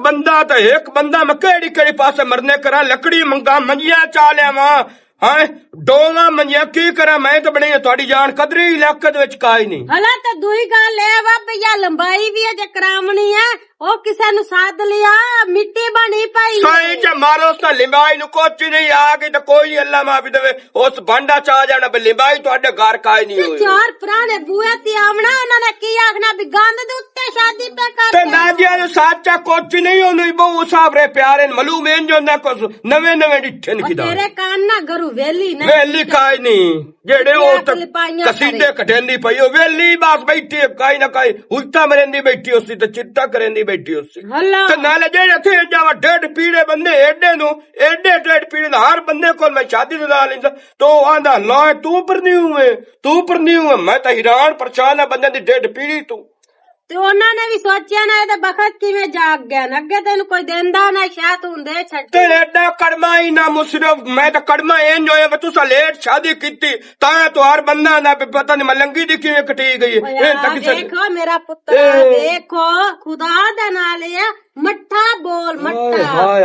ਬੰਦਾ ਮੈਂ ਕਿਹੜੀ ਪਾਸੇ ਮਰਨੇ ਕਰਾਂ ਲੱਕੜੀ ਮੰਗਾ ਮੰਜੀਆਂ ਚਾ ਲਿਆਵਾਂ ਹਾਂ ਡੋਵਾ ਮੰਜਿਆ ਕੀ ਕਰਾਂ ਮੈਂ ਤਾਂ ਬਣੀ ਤੁਹਾਡੀ ਜਾਨ ਕਦਰੀ ਇਲਾਕੇ ਦੇ ਵਿੱਚ ਕਾਈ ਨਹੀਂ ਹਲਾ ਤਾਂ ਦੂਈ ਗੱਲ ਇਹ ਵਾ ਭਈਆ ਲੰਬਾਈ ਵੀ ਅਜੇ ਕਰਾਵਣੀ ਹੈ ਉਹ ਕਿਸੇ ਨੂੰ ਸਾਧ ਲਿਆ ਮਿੱਟੀ ਬਣੀ ਪਈ ਸਹੀ ਚ ਮਾਰੋ ਉਸ ਲਿੰਬਾਈ ਨੂੰ ਕੁਛ ਨਹੀਂ ਆ ਗਈ ਤਾਂ ਕੋਈ ਨਹੀਂ ਅੱਲਾ ਮਾਫੀ ਦੇਵੇ ਉਸ ਭਾਂਡਾ ਚ ਆ ਜਾਣਾ ਵੀ ਲਿੰਬਾਈ ਤੁਹਾਡੇ ਘਰ ਕਾਈ ਨਹੀਂ ਹੋਈ ਚਾਰ ਪੁਰਾਣੇ ਬੂਏ ਤੇ ਆਵਣਾ ਉਹਨਾਂ ਨੇ ਕੀ ਆਖਣਾ ਵੀ ਗੰਦ ਦੇ ਉੱਤੇ ਸ਼ਾਦੀ ਪੇ ਕਰ ਤੇ ਨਾਜਿਆ ਨੂੰ ਸੱਚਾ ਕੁਛ ਨਹੀਂ ਉਹਨੂੰ ਬਹੁ ਸਾਬਰੇ ਪਿਆਰੇ ਮਲੂਮ ਇੰਜ ਹੁੰਦਾ ਕੁਛ ਨਵੇਂ ਡਿੱਠੇ ਨੇ ਕਿਦਾ ਤੇਰੇ ਕੰਨ ਨਾ ਗਰੂ ਵੇਲੀ ਨਾ ਵੇਲੀ ਕਾਈ ਨਹੀਂ ਜਿਹੜੇ ਉਹ ਕਸੀਦੇ ਕਟੇਂਦੀ ਪਈ ਉਹ ਵੇਲੀ ਬਾਸ ਬੈਠੀ ਕਾਈ ਨਾ ਕਾਈ ਉਲਟਾ ਮਰੇਂਦੀ ਬੈਠੀ ਉਸੀ ਤੇ ਚਿੱਟਾ ਕਰੇਂਦੀ ਬੈਠੀ ਉਸੀ ਤੇ ਨਾਲੇ ਜਿਹੜੇ ਇੱਥੇ ਜਾਵਾ ਡੇਢ ਪੀੜੇ ਬੰਦੇ ਏਡੇ ਡੇਢ ਪੀੜੇ ਦਾ ਹਰ ਬੰਦੇ ਕੋਲ ਮੈਂ ਸ਼ਾਦੀ ਦਾ ਨਾਂ ਲੈਂਦਾ ਤੋ ਆਂਦਾ ਲਾ ਤੂੰ ਪਰ ਨਹੀਂ ਹੂੰ ਮੈਂ ਤਾਂ ਹੈਰਾਨ ਪਰੇਸ਼ਾਨ ਆ ਬੰਦੇ ਦੀ ਡੇਢ ਪੀੜੀ ਤੂੰ ਤੇ ਉਹਨਾਂ ਨੇ ਵੀ ਸੋਚਿਆ ਨਾ ਇਹਦੇ ਬਖਤ ਕਿਵੇਂ ਜਾਗ ਗਿਆ ਨਾ ਅੱਗੇ ਤੈਨੂੰ ਕੋਈ ਦਿੰਦਾ ਨਾ ਸ਼ਾਇਦ ਹੁੰਦੇ ਛੱਡ ਤੇ ਐਡਾ ਕੜਮਾ ਹੀ ਨਾ ਮੁਸਰਫ ਮੈਂ ਤਾਂ ਕੜਮਾ ਇੰਜ ਹੋਇਆ ਵੀ ਤੁਸੀਂ ਲੇਟ ਸ਼ਾਦੀ ਕੀਤੀ ਤਾਂ ਤੁਹਾਰ ਬੰਦਾ ਨਾ ਪਤਾ ਨਹੀਂ ਮਲੰਗੀ ਦੀ ਕਿਵੇਂ ਕਟੀ ਗਈ ਇਹ ਤਾਂ ਕਿਸੇ ਦੇਖੋ ਮੇਰਾ ਪੁੱਤਰ ਦੇਖੋ ਖੁਦਾ ਦੇ ਨਾਲ मट्ठा बोल हाय मट्ठा। हाय,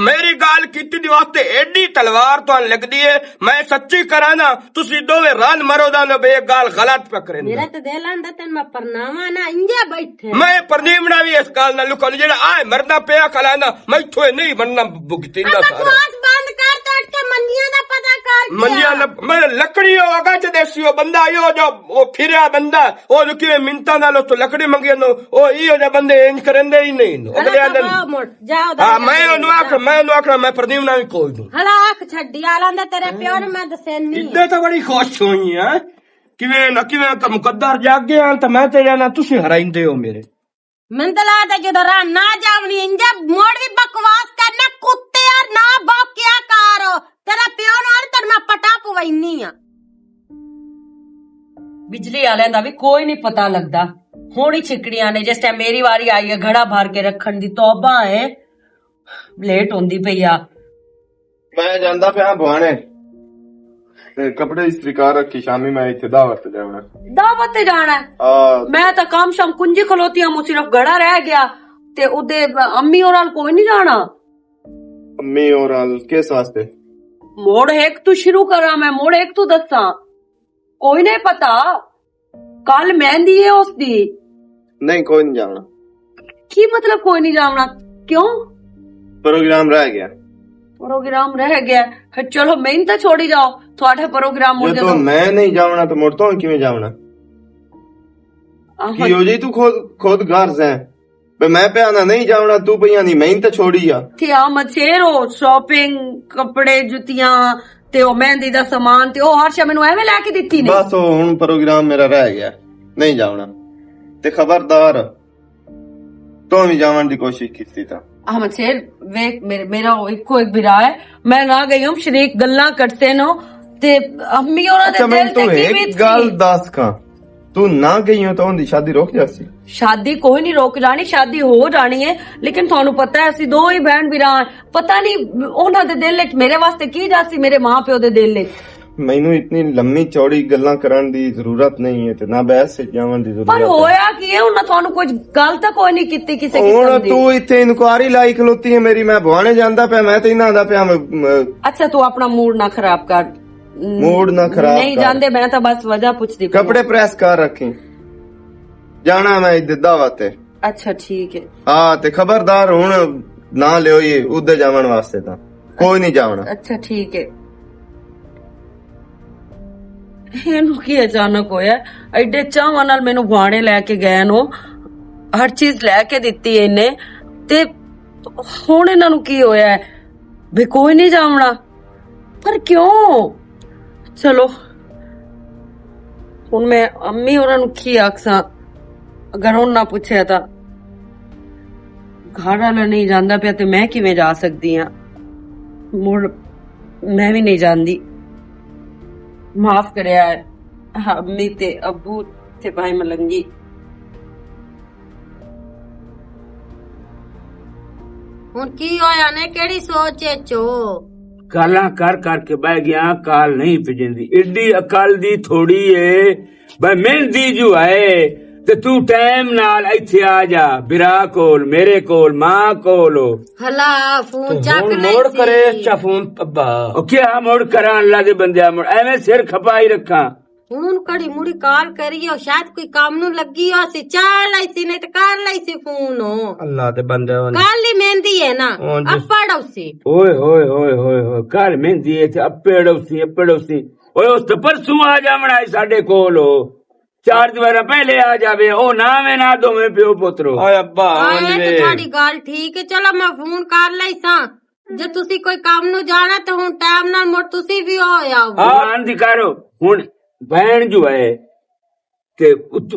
मेरी गाल कीती दी वास्ते एडी तलवार तो लगदी है। मैं सच्ची करा ना, तुसी दोवे रन मरो दा बे गाल गलत पकड़े। मेरा तो दिल आंदा तेन मैं परनामा ना इंजा बैठे। मैं परनीमना भी इस गाल ना लुका जेड़ा आए मरना पिया खलाना, मैं इथों नहीं बनना भुगतिंदा सारा। बकवास बंद कर तो के मंजिया दा पता कर के मंजिया आ। मैं लकड़ी होगा च देसी हो बंदा यो जो वो फिरया बंदा ओ जो कि मिनटा नालो तो लकड़ी मंगी नो ओ इयो जे बंदे इंज करंदे ही नहीं नो अगले हला दिन। तो मोट जाओ हां मैं ओनु आखरा मैं परनीमना भी कोई दूं। हला आख छड्डी आलांदा तेरे प्यो ने मैं दसेनी। इद्दे तो बड़ी खुश हुई है किवें तो मुकद्दर जाग गया तो मैं तेरे ना तुसी हराइंदे हो मेरे। मैं तो लादा जो दरा ना जावनी इंजा मोड़ भी बकवास करना कुत्ते यार ना बकिया करो तेरा प्यो नाल तेरे मैं पटा पवैनी आ। बिजली वाले दा भी कोई नहीं पता लगदा। होनी छिकड़ियां ने जिस टाइम मेरी वारी आई है घड़ा भर के रखन दी तौबा है। लेट होंदी पई आ। मैं ਜਾਂਦਾ ਪਿਆ ਬੁਆਣੇ ਤੇ ਕੱਪੜੇ ਇਸਤਰੀ ਕਰ ਰੱਖੀ ਸ਼ਾਮੀ ਮੈਂ ਇੱਥੇ ਦਾਵਤ ਤੇ ਜਾਣਾ। दावत ते जाना है। ਆ मैं तो काम शाम कुंजी खलोती हूं सिर्फ घड़ा रह गया ते उदे अम्मी और कोई नहीं जाना। ਅੰਮੀ ਔਰ ਕਿਸ ਵਾਸਤੇ? मोड़ एक तू शुरू करा मैं मोड़ एक तू दसा कोई नहीं पता। कल मेहंदी है उसदी। ਨਹੀਂ ਕੋਈ ਨਹੀਂ ਜਾਣਾ। की मतलब कोई नहीं जाना क्यों? ਪ੍ਰੋਗਰਾਮ ਰਹਿ ਗਿਆ। प्रोग्राम रह गया फिर चलो मैं तो छोड़ी जाओ थोड़ा प्रोग्राम हो ਜੇ जाओ। ਤੂੰ ਮੈਂ ਨਹੀਂ ਜਾਵਣਾ ਤਾਂ ਮੁੜ ਤੋਂ ਕਿਵੇਂ ਜਾਵਣਾ? ਕੀ ਹੋ ਜੀ ਤੂੰ ਖੁਦ ਘਰ ਸੇ ਬੇ ਮੈਂ ਪਿਆ ਨਾ ਨਹੀਂ ਜਾਵਣਾ ਤੂੰ ਪਈਆਂ ਨਹੀਂ ਮੈਂ ਤਾਂ ਛੋੜੀ ਆ। थी आमद शेरो शॉपिंग कपड़े जुतियां ते ओ मेहंदी दा सामान ते ओ हर्षा मैनू एवें लैके दित्ती ने। ਬਸ ਉਹ ਹੁਣ ਪ੍ਰੋਗਰਾਮ ਮੇਰਾ ਰਹਿ ਗਿਆ ਨਹੀਂ ਜਾਵਣਾ ਤੇ ਖਬਰਦਾਰ ਤੂੰ ਵੀ ਜਾਵਣ ਦੀ ਕੋਸ਼ਿਸ਼ ਕੀਤੀ ਤਾਂ। अहमद शेर वे मेरा इको एक बिरा है मैं ना गई हूं शरीक गल्ला करते नो ते अम्मी और ਅੱਛਾ ਮੈਂ ਤੂੰ ਇੱਕ ਗੱਲ ਦੱਸ ਖਾਂ ਤੂੰ ਨਾ ਗਈ ਹੋ ਤਾਂ ਉਹਦੀ ਸ਼ਾਦੀ ਰੁਕ ਜਾਸੀ। शादी कोई नहीं रोक जानी शादी हो जानी है लेकिन थानू पता है असि दो ही बहन बिरा पता नहीं उन्हां दे दिल विच मेरे वास्ते की जासी मेरे मां प्यो दे दिल विच। ਮੈਨੂੰ ਇਤਨੀ ਲੰਮੀ ਚੌੜੀ ਗੱਲਾਂ ਕਰਨ ਦੀ ਜ਼ਰੂਰਤ ਨਹੀਂ ਹੈ ਤੇ ਨਾ ਬਹਿਸ ਵਿੱਚ ਜਾਵਣ ਦੀ ਜ਼ਰੂਰਤ पर ਹੈ। होया की है उन्हां थानू कुछ गल तो कोई नहीं कीती किसी ਹੁਣ किस्म दी। ਤੂੰ ਇੱਥੇ ਇਨਕੁਆਰੀ ਲਾਈ ਖਲੋਤੀ ਹੈ ਮੇਰੀ ਮੈਂ ਬੁਆਣੇ ਜਾਂਦਾ ਪਿਆ ਮੈਂ ਤੇ ਇਹਨਾਂ ਦਾ ਪਿਆ अच्छा तू अपना मूड ना खराब कर। मूड ना खराब नहीं कर। जानते मैं तो बस वजह पूछती पई। ਕੱਪੜੇ ਪ੍ਰੈਸ ਕਰ ਰੱਖੀ ਜਾਣਾ ਮੈਂ ਇੱਧਰ ਦਾਵਤ ਤੇ। अच्छा ठीक है। ਹਾਂ ਤੇ ਖਬਰਦਾਰ ਹੁਣ ਨਾ ਲਿਓ ਇਹ ਉੱਧਰ ਜਾਵਣ ਵਾਸਤੇ ਤਾਂ ਕੋਈ ਨਹੀਂ ਜਾਵਣਾ। अच्छा ठीक है। ਇਹਨੂੰ ਕੀ ਅਚਾਨਕ ਹੋਇਆ ਐਡੇ ਚਾਵਾਂ ਨਾਲ ਮੈਨੂੰ ਗਵਾਣੇ ਲੈ ਕੇ ਗਏ ਨੂੰ ਹਰ ਚੀਜ਼ ਲੈ ਕੇ ਦਿੱਤੀ ਇਹਨੇ ਤੇ ਹੁਣ ਇਹਨਾਂ ਨੂੰ ਕੀ ਹੋਇਆ ਵੀ ਕੋਈ ਨਹੀਂ ਜਾਵਣਾ ਪਰ ਕਿਉਂ? ਚਲੋ ਹੁਣ ਮੈਂ ਅੰਮੀ ਹੋਰਾਂ ਨੂੰ ਕੀ ਆਖਾਂ ਅਗਰ ਉਹਨਾਂ ਨਾ ਪੁੱਛਿਆ ਤਾਂ ਘਰ ਵਾਲਾ ਨਹੀਂ ਜਾਂਦਾ ਪਿਆ ਤੇ ਮੈਂ ਕਿਵੇਂ ਜਾ ਸਕਦੀ ਆ? ਮੁੜ ਮੈਂ ਵੀ ਨਹੀਂ ਜਾਂਦੀ। माफ करे अम्मी ते अबू ते भाई मलंगी। ਹੁਣ ਕੀ ਹੋਇਆ ਨੇ ਕਿਹੜੀ ਸੋਚ ਚੋ ਕਾਲਾਂ ਕਰ ਕਰਕੇ ਬਹਿ ਗਿਆ ਕਾਲ ਨਹੀਂ ਭਜਿੰਦੀ ਏਡੀ ਅਕਲ ਦੀ ਥੋੜੀ ਏ ਬਈ ਮਿਲਦੀ ਜੂ ਹੈ ਤੇ ਤੂੰ ਟਾਈਮ ਨਾਲ ਇੱਥੇ ਆ ਜਾ ਬਿਰਾ ਕੋਲ ਮੇਰੇ ਕੋਲ ਮਾਂ ਕੋਲ ਹਲਾ ਫੋਨ ਚੱਕ ਹੁਣ ਲੈ ਮੋੜ ਕਰੇ ਅੱਛਾ ਫੋਨ ਅੱਬਾ ਉਹ ਕਿਆ ਮੋੜ ਕਰਾਂ ਅੱਲਾ ਦੇ ਬੰਦਿਆ ਮੋੜ ਐਵੇਂ ਸਿਰ ਖਪਾਈ ਰੱਖਾਂ। ਹੁਣ ਕੜੀ ਮੁੜੀ ਕਾਲ ਕਰੀਓ ਸ਼ਾਇਦ ਕੋਈ ਕੰਮ ਨੂੰ ਲੱਗੀ ਹੋ ਸੀ ਚਾਹ ਲਈ ਸੀ ਨਹੀਂ ਤੇ ਕਰ ਲਈ ਸੀ ਫੋਨ ਅੱਲਾ ਦੇ ਬੰਦੇ ਕਾਲੀ ਮਹਿੰਦੀ ਹੈ ਨਾ ਹੁਣ ਜਿਸ- ਅੱਪੜ ਸੀ ਓਏ ਹੋਏ ਹੋਏ ਹੋਏ ਹੋਏ ਕੱਲ ਮਹਿੰਦੀ ਏ ਤੇ ਅੱਪੇੜੋਸੀ ਓਏ ਉਸ ਤੇ ਪਰਸੋਂ ਆ ਜਾਵਣਾ ਏ ਸਾਡੇ ਕੋਲ 4 ਦਿਨ ਪਹਿਲੇ ਆ ਜਾਵੇ ਉਹ ਨਾਵੇਂ ਨਾ ਦੋਵੇਂ ਪਿਓ ਪੁੱਤਰੋ। ਓਏ ਅੱਬਾ ਇਹ ਤੇ ਤੁਹਾਡੀ ਗੱਲ ਠੀਕ ਹੈ ਚਲੋ ਮੈਂ ਫੋਨ ਕਰ ਲਈ ਸਾਂ ਜੇ ਤੁਸੀਂ ਕੋਈ ਕੰਮ ਨੂੰ ਜਾਣਾ ਤੇ ਹੁਣ ਟਾਈਮ ਨਾਲ ਮੁੜ ਤੁਸੀਂ ਵੀ ਹੋ ਆਓ। ਹਾਂ ਦੀ ਕਰੋ ਹੁਣ ਭੈਣ ਜੋ ਹੈ ਤੇ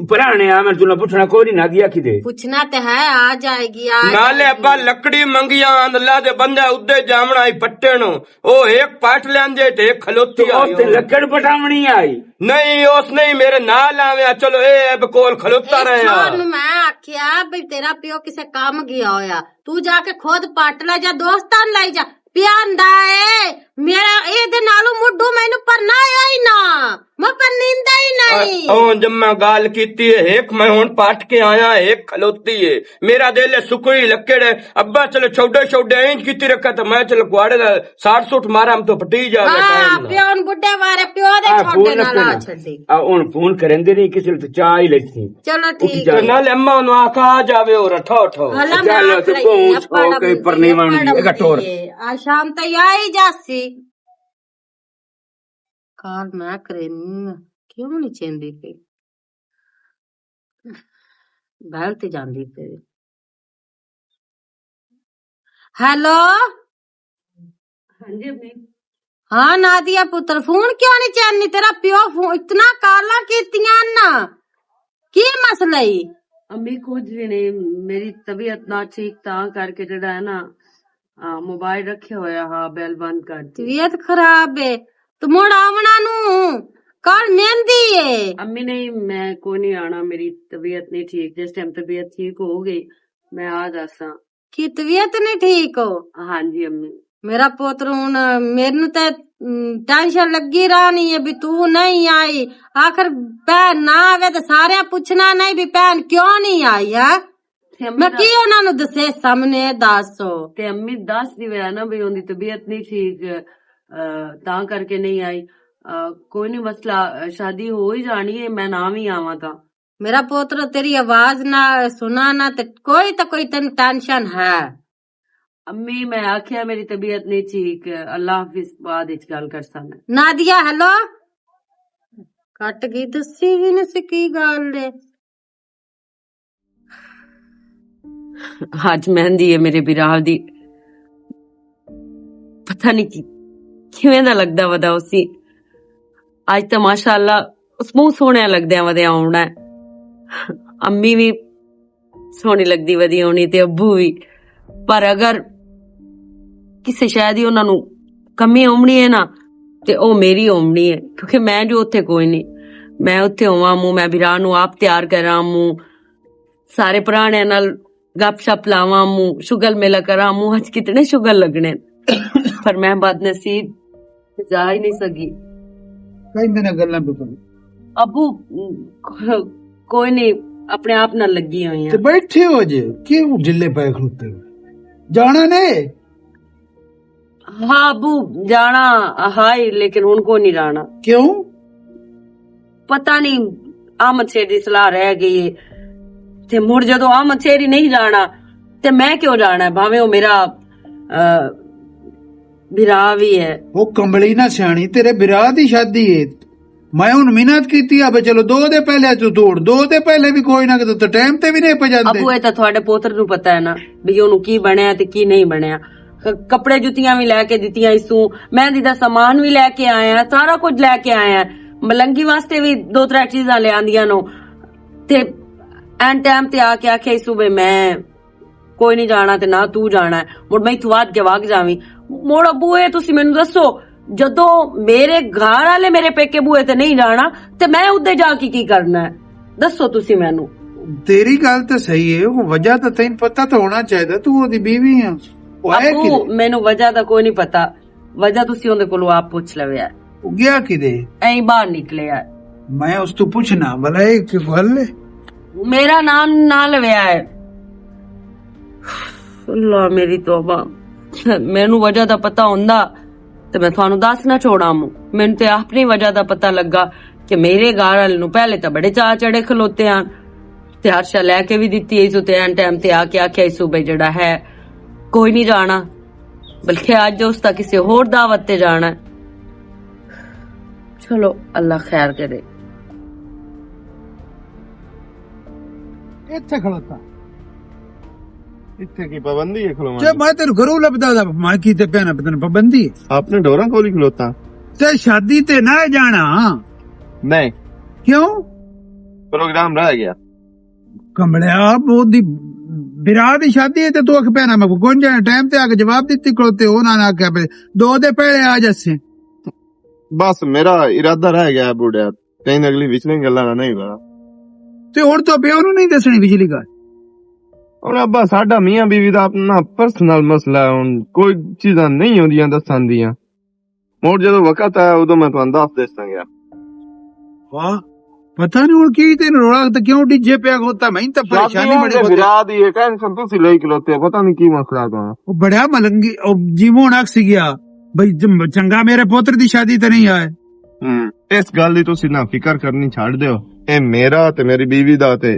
ਪੁਰਾਣੇ ਆ ਮੈਂ ਤੁਨਾ ਪੁੱਛਣਾ ਕੋਈ ਨਹੀਂ ਨਾਦੀਆ ਕਿਦੇ ਪੁੱਛਣਾ ਤੇ ਹੈ ਆ ਜਾਏਗੀ ਆ ਨਾਲੇ ਅੱਬਾ ਲੱਕੜੀ ਮੰਗੀਆਂ ਅੱਲਾ ਦੇ ਬੰਦੇ ਉੱਦੇ ਜਾਵਣਾ ਹੀ ਪੱਟੇ ਨੂੰ ਉਹ ਇੱਕ ਪਾਟ ਲੈਂਦੇ ਤੇ ਇੱਕ ਖਲੋਤੀ ਉਸ ਤੇ ਲੱਕੜ ਪਟਾਵਣੀ ਆਈ ਨਹੀਂ ਉਸ ਨਹੀਂ ਮੇਰੇ ਨਾਲ ਆਵਿਆ ਚਲੋ ਇਹ ਕੋਲ ਖਲੋਤਾ ਰਿਹਾ ਨੂੰ ਮੈਂ ਆਖਿਆ ਬਈ ਤੇਰਾ ਪਿਓ ਕਿਸੇ ਕੰਮ ਗਿਆ ਹੋਇਆ ਤੂੰ ਜਾ ਕੇ ਖੁਦ ਪੱਟ ਲੈ ਜਾ ਦੋਸਤਾਂ ਨੂੰ ਲੈ ਜਾ ਪਿਆਂਦਾ ਏ ਮੇਰਾ ਇਹਦੇ ਨਾਲੋਂ ਮੁੱਢੂ ਮੈਨੂੰ ਪਰਨਾ ਆਇਆ ਹੀ ਨਾ, ਮੈਂ ਪਰਨੀਂਦਾ ਹੀ ਨਹੀਂ। ਉਹ ਜਦ ਮੈਂ ਗੱਲ ਕੀਤੀ है एक मैं हुन पाट के आया एक खलोती है मेरा दिल सुकोई लकेड़े अब्बा चलो छोड़े छोड़े इंच की रखा तो मैं चलो कुआड़े दा 60 मारा हम तो फटी जा ਹਾਂ ਪਿਓ ਨੂੰ ਬੁੱਢੇ ਬਾਰੇ ਪਿਓ ਦੇ ਛੋਟੇ ਨਾਲ ਆ ਛੱਡੀ। ਹੁਣ ਫੋਨ ਕਰੰਦੇ ਨਹੀਂ ਕਿਸੇ ਨੂੰ ਚਾਹ ਹੀ ਲੈਤੀ। ਚਲੋ ਠੀਕ ਹੈ। नाल अम्मा नु आखा आ जावे और ठो ठो ਹਲਾ ਚੱਲ ਮੈਂ ਤੂੰ ਪਹੁੰਚ ਹੋ ਕੇ ਪਰਨੀਵਾਂ ਨੂੰ ਇੱਕ ਟੋਰ। ਆ ਸ਼ਾਮ ਤੱਕ ਆਈ ਜਾਸੀ। ਕਾਲ ਮੈਂ ਕਰਨੀ ਕਿਉਂ ਨਹੀਂ ਚੰਦੀ ਪਈ, ਬੈਲ ਤੇ ਜਾਂਦੀ ਪਈ। हेलो हाँ नादिया पुत्र फोन क्यों नहीं चैनी तेरा प्यो फोन इतना काला कीतियां ना की मसला ही? अम्मी कुछ भी नहीं, मेरी तबीयत ना ठीक था करके जड़ा है ना मोबाइल रखे होया हाँ बेल बंद कर दी। तबीयत खराब है तो मुड़ आवना नू कल मेहंदी है। अम्मी नहीं मैं कोई नहीं आना, मेरी तबीयत नहीं ठीक, जिस टाइम तबीयत ठीक हो गई मैं आ जासा। की तबीयत नहीं ठीक हो? हाँ जी अम्मी। मेरा पुत्र हूं मेनू तो टेंशन लगी रहनी है भी तू नहीं आई, आखिर भैन ना आवे तो सारे पूछना नहीं भी भैन क्यों नहीं आई है। मैं की उन्हां नू दसे सामने दसो ते अम्मी दस दी वजह ना भी उनकी तबीयत नहीं ठीक तां करके नहीं आई। कोई नहीं मसला, शादी हो ही जानी है, मैं ना भी आवा था। मेरा पुत्र तेरी आवाज ना सुना ना तो कोई तेन टेंशन है। अम्मी मैं आख्या मेरी तबीयत नहीं ठीक, अल्लाह हाफिज, बाद विच गल करसा मैं। नादिया हेलो कट गई, दसी भी नहीं सी की गल है। आज मेहंदी है मेरे बिराह दी, पता नहीं किवें दा लगदा वदा उसी। आज तो माशाअल्लाह उस मुंह सोहणिया लगदे वदे आउणा है। अम्मी भी सोहनी लगदी वदी होनी ते अब्बू भी, पर अगर किसी शायद ही उन्हां नू कमी होमनी है ना ते ओ मेरी होमनी है, क्योंकि मैं जो उत्थे कोई नहीं, मैं उत्थे होवां मूं, मैं बिराह नू आप तैयार करां मूं, सारे पुराने नाल गपशप लावां मूं, शुगल मेला करां मूं। आज कितने शुगल लगने पर मैं बदनसीब जा ही नहीं सकी। कई मेरा गल्ला पे अबू कोई नहीं, अपने आप ना लगी हुई ते है। बैठे हो जे क्यों ढिले पे खड़ोते हो? जाना ने? हाँ अबू जाना हाय, लेकिन उनको नहीं जाना। क्यों? पता नहीं अहमद शेर की सलाह रह गई है ते मुड़ जदों अहमद शेर ही नहीं जाना ते मैं क्यों जाना है, भावे वो मेरा बिरा भी है। वो कंबली ना सियाणी, तेरे बिराह दी शादी है, मैं उन मिन्नत कीती अब चलो दो दे पहले तू तोड़, दो दे पहले भी कोई ना तो टाइम ते भी नहीं पजांदे। अबू ये तो थोड़े पोत्र नू पता है ना भी ओनू की बनया ते की नहीं बनया। कपड़े जुतियां भी लैके दित्तियां इसू, मेहंदी दा सामान भी लैके आए हैं, सारा कुछ लैके आए हैं, मलंगी वास्ते भी 2-3 चीजां ले आंदियां नो ते एंड टाइम ते आके आखे इसू बे मैं कोई नहीं जाना ते ना तू जाना है। मुड़ मैं इथों आज जवाग जावी। मुड़ अबू ये तुसी मैनू दसो जदों मेरे घर वाले मेरे पेके बूए ते नहीं जाना ते मैं उदे जाके की करना है, दसो तुसी मैनू। तेरी गल तो सही है, वो वजह तो तेन पता तो होना चाहिए, तू ओदी बीवी है। वो आया अबू किदे? मैनू वजह दा कोई नहीं पता, वजह तुसी उनदे कोलों आप पूछ लवे है। वो गया किदे? ऐं बाहर निकले है। मैं उस तू पूछना भला एक गल है। मेरा नाम ना लवया है। अल्लाह मेरी तौबा, मैनू वजह दा पता हुंदा ते मैं थानू दस ना छोड़ा मूं। मैनू ते अपनी वजह दा पता लगा कि मेरे घर वाले नू पहले तो बड़े चाह चढ़े खलोते हैं ते हर्षा लैके भी दित्ती इसू ते एन टाइम ते आके आख्या इसू बे जड़ा है कोई नहीं जाना, बल्कि अज उसका किसी होर दावत ते जाना है। चलो अल्लाह खैर करे। इत्थे खड़ोता इत्थे की पाबंदी है खलोने जब मैं तेरे घरों लबदा दा मां की ते पहना पतन पाबंदी है। आपने डोरा कोली खलोता ते शादी ते ना जाना? नहीं, क्यों? प्रोग्राम रह गया। कमलिया मोदी बिराह दी शादी है ते तू आख पहना मैं कौन जाना? टाइम ते आके जवाब दित्ती खड़ोते हो ना ना क्या दो दे पहले आ जैसे। बस मेरा इरादा रह गया बुढ़िया, कहीं अगली विचली गल्ला ना नहीं बड़ा। ते और तो प्यो नू नहीं दसनी बिजली गल। और अब्बा साडा मियां बीवी दा अपना पर्सनल मसला है, हुन कोई चीजां नहीं होंदियां दसन दियां। ਮੋੜ ਜਦੋਂ ਵਕਤ ਆਇਆ ਉਦੋਂ ਮੈਂ ਤੁਹਾਨੂੰ ਦੱਸ ਦੇਸਾਂਗਾ। ਵਾਹ ਪਤਾ ਨਹੀਂ ਹੁਣ ਕੀ ਤੈਨੂੰ ਰੋਲਾ ਤੇ ਕਿਉਂ ਡਿੱਜੇ ਪਿਆ ਖੋਤਾ ਮੈਨੂੰ ਤਾਂ ਪਰੇਸ਼ਾਨੀ ਬੜੀ ਹੋਈ। ਵਿਰਾਹ ਦੀ ਹੈ ਟੈਨਸ਼ਨ ਤੁਸੀਂ ਲਈ ਖਲੋਤੇ ਪਤਾ ਨਹੀਂ ਕੀ ਮਸਲਾ ਤਾਂ ਉਹ ਬੜਾ ਮਲੰਗੀ ਉਹ ਜੀਵੋਂ ਨਕ ਸੀ ਗਿਆ ਬਈ ਚੰਗਾ ਮੇਰੇ ਪੁੱਤਰ ਦੀ ਸ਼ਾਦੀ ਤੇ ਨਹੀਂ ਆਏ। ਇਸ ਗੱਲ ਦੀ ਤੁਸੀਂ ਨਾ ਫਿਕਰ ਕਰਨੀ ਛੱਡ ਦਿਓ। ਇਹ ਮੇਰਾ ਤੇ ਮੇਰੀ ਬੀਵੀ ਦਾ ਤੇ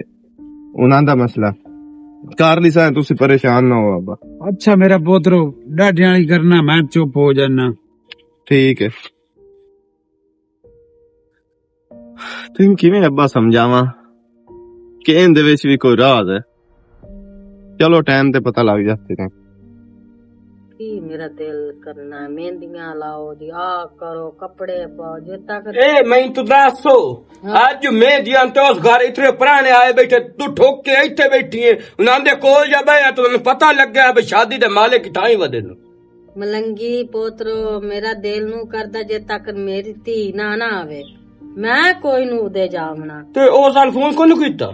ਉਹਨਾਂ ਦਾ ਮਸਲਾ ਕਰ ਲਈ ਸਾਂ। ਤੁਸੀਂ ਪਰੇਸ਼ਾਨ ਨਾ ਹੋ ਅੱਬਾ। ਅੱਛਾ ਮੇਰਾ ਪੁੱਤਰੋ ਡਾਢਿਆਂ ਵਾਲੀ ਕਰਨਾ ਮੈਂ ਚੁੱਪ ਹੋ ਜਾਨਾ। ਠੀਕ ਹੈ। ਤੈਨੂੰ ਕਿਵੇਂ ਅੱਬਾ ਸਮਝਾਵਾਂ ਕਿ ਇਹਦੇ ਵਿੱਚ ਵੀ ਕੋਈ ਰਾਜ਼ ਹੈ। ਚਲੋ ਟਾਈਮ ਤੇ ਪਤਾ ਲੱਗ ਜਾਤੇ ਨੇ। की मेरा दिल करना मेहंदियां लाओ जी आ करो कपड़े पाओ जूता कर ए मैं तो दसो आज मैं जियां तो उस घर इतने पुराने आए बैठे तू ठोक के इतने बैठी है उन्होंने कोल जा बैठा तो तुम्हें पता लग गया भाई शादी दे माले की ठाई वदे मलंगी पोतरो मेरा दिल नू करदा जे तक मेरी धी ना ना आवे मैं कोई नू दे जावना ते ओ साल फोन कोन कीता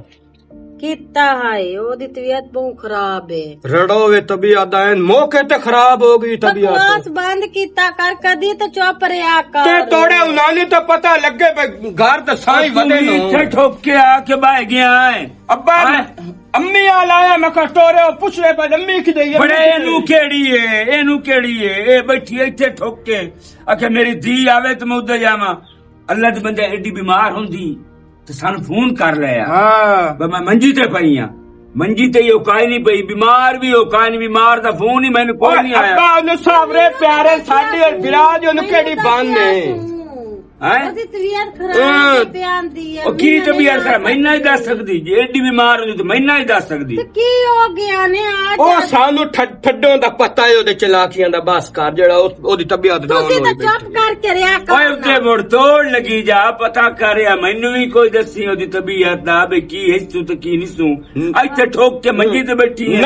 कीता हाय ओदी तबीयत बहुत खराब है रड़ोवे तबीयत आए मौके ते खराब हो गई तबीयत बकवास बंद कीता कर कदी तो चुप रहा कर ते तोड़े उन्होंने तो पता लगे भाई घर तो साई वदे इत्थे ठोक के आके बाह गया है अब्बा अम्मी आ लाया मैं कटोरे पुछ ले पर अम्मी की दई बड़े एनू केड़ी है ए बैठी इत्थे ठोक के आखे मेरी धी आवे तो मैं उधर जावा अल्लाह दे बंदे एडी बीमार हुंदी ਤੇ ਸਾਨੂੰ ਫੋਨ ਕਰ ਲਿਆ ਹਾਂ ਮੈਂ ਮੰਜੀ ਤੇ ਪਈ ਆ ਮੰਜੀ ਤੇ ਉਹ ਕਾਈ ਨਹੀਂ ਪਈ ਬਿਮਾਰ ਵੀ ਉਹ ਕਾਈ ਨਹੀਂ ਬਿਮਾਰ ਦਾ ਫੋਨ ਹੀ ਮੈਨੂੰ ਕੋਈ ਨਹੀਂ ਆਇਆ ਅੱਬਾ ਉਹਨੂੰ ਸਾਵਰੇ ਪਿਆਰੇ ਸਾਡੇ ਵਿਰਾਜ ਉਹਨੂੰ ਕਿਹੜੀ ਬੰਨ ਹੈ ओदी तबीयत खराब प्यांदी है ਉਹ ਕੀ ਤਬੀਅਤ ਖਰਾਬ ਮੈਨਾਂ ਹੀ ਦੱਸ ਸਕਦੀ ਜੇ ਐਡੀ ਬਿਮਾਰ ਹੁੰਦੀ ਤੇ ਮੈਨਾਂ ਹੀ ਦੱਸ ਸਕਦੀ की हो गया ने आज ਉਹ ਸਾਨੂੰ ਠੱਡੋਂ ਦਾ ਪਤਾ ਹੈ ਉਹਦੇ ਚਲਾਕੀਆਂ ਦਾ ਬਸ ਕਰ ਜਿਹੜਾ ਉਹਦੀ ਤਬੀਅਤ ਡਾਊਨ तुसी ਹੋਈ तो चुप करके रहा ਓਏ कर ਉੱਤੇ ਮੁੜ ਤੋੜ ਲੱਗੀ ਜਾ ਪਤਾ ਕਰਿਆ ਮੈਨੂੰ ਵੀ ਕੋਈ ਦੱਸੀ ਉਹਦੀ ਤਬੀਅਤ ਦਾ ਵੀ ਕੀ ਹੈ ਤੂੰ ਤੇ ਕੀ ਨਹੀਂ ਤੂੰ ਇੱਥੇ ਠੋਕ ਕੇ ਮੰਜੀ ਤੇ ਬੈਠੀ ਹੈ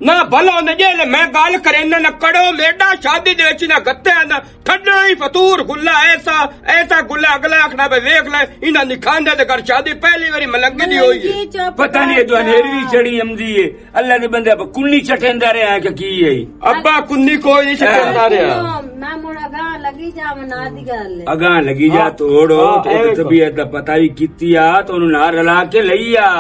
ਨਾ ਭਲਾ ਉਹਨੇ ਜੇ ਮੈਂ ਗੱਲ ਕਰੇ ਨਾ ਕੜੋ ਮੇਡਾ ਸ਼ਾਦੀ ਦੇ ਵਿੱਚ ਨਾ ਗੱਤੇ ਨਾ ਠੱਡਾ ਹੀ ਫਤੂਰ ਗੁੱਲਾ ਐਸਾ ਗੁੱਲਾ ਅਗਲਾ ਆਖਣਾ ਵੇ ਵੇਖ ਲੈ ਇਹਨਾਂ ਨਿਖਾਂਦੇ ਦੇ ਘਰ ਸ਼ਾਦੀ ਪਹਿਲੀ ਵਾਰੀ ਮਲੰਗੇ ਦੀ ਹੋਈ ਹੈ ਪਤਾ ਨਹੀਂ ਇਹ ਹਨੇਰੀ ਵੀ ਚੜੀ ਆਉਂਦੀ ਏ ਅੱਲਾ ਦੇ ਬੰਦੇ ਕੁੰਨੀ ਛਟੇਂਦਾ ਰਿਹਾ ਕਿ ਕੀ ਹੈ ਅੱਬਾ ਕੁੰਨੀ ਕੋਈ ਨਹੀਂ ਛੱਡਦਾ ਰਿਹਾ मैं मुड़ा गा लगी जा मना दी गल ਅਗਾਂ ਲੱਗੀ ਜਾ ਤੋੜੋ ਤੇ ਤਬੀਅਤ ਦਾ ਪਤਾ ਵੀ ਕੀਤੀ ਆ ਤੇ ਉਹਨੂੰ ਨਾਲ ਰਲਾ ਕੇ ਲਈ ਆ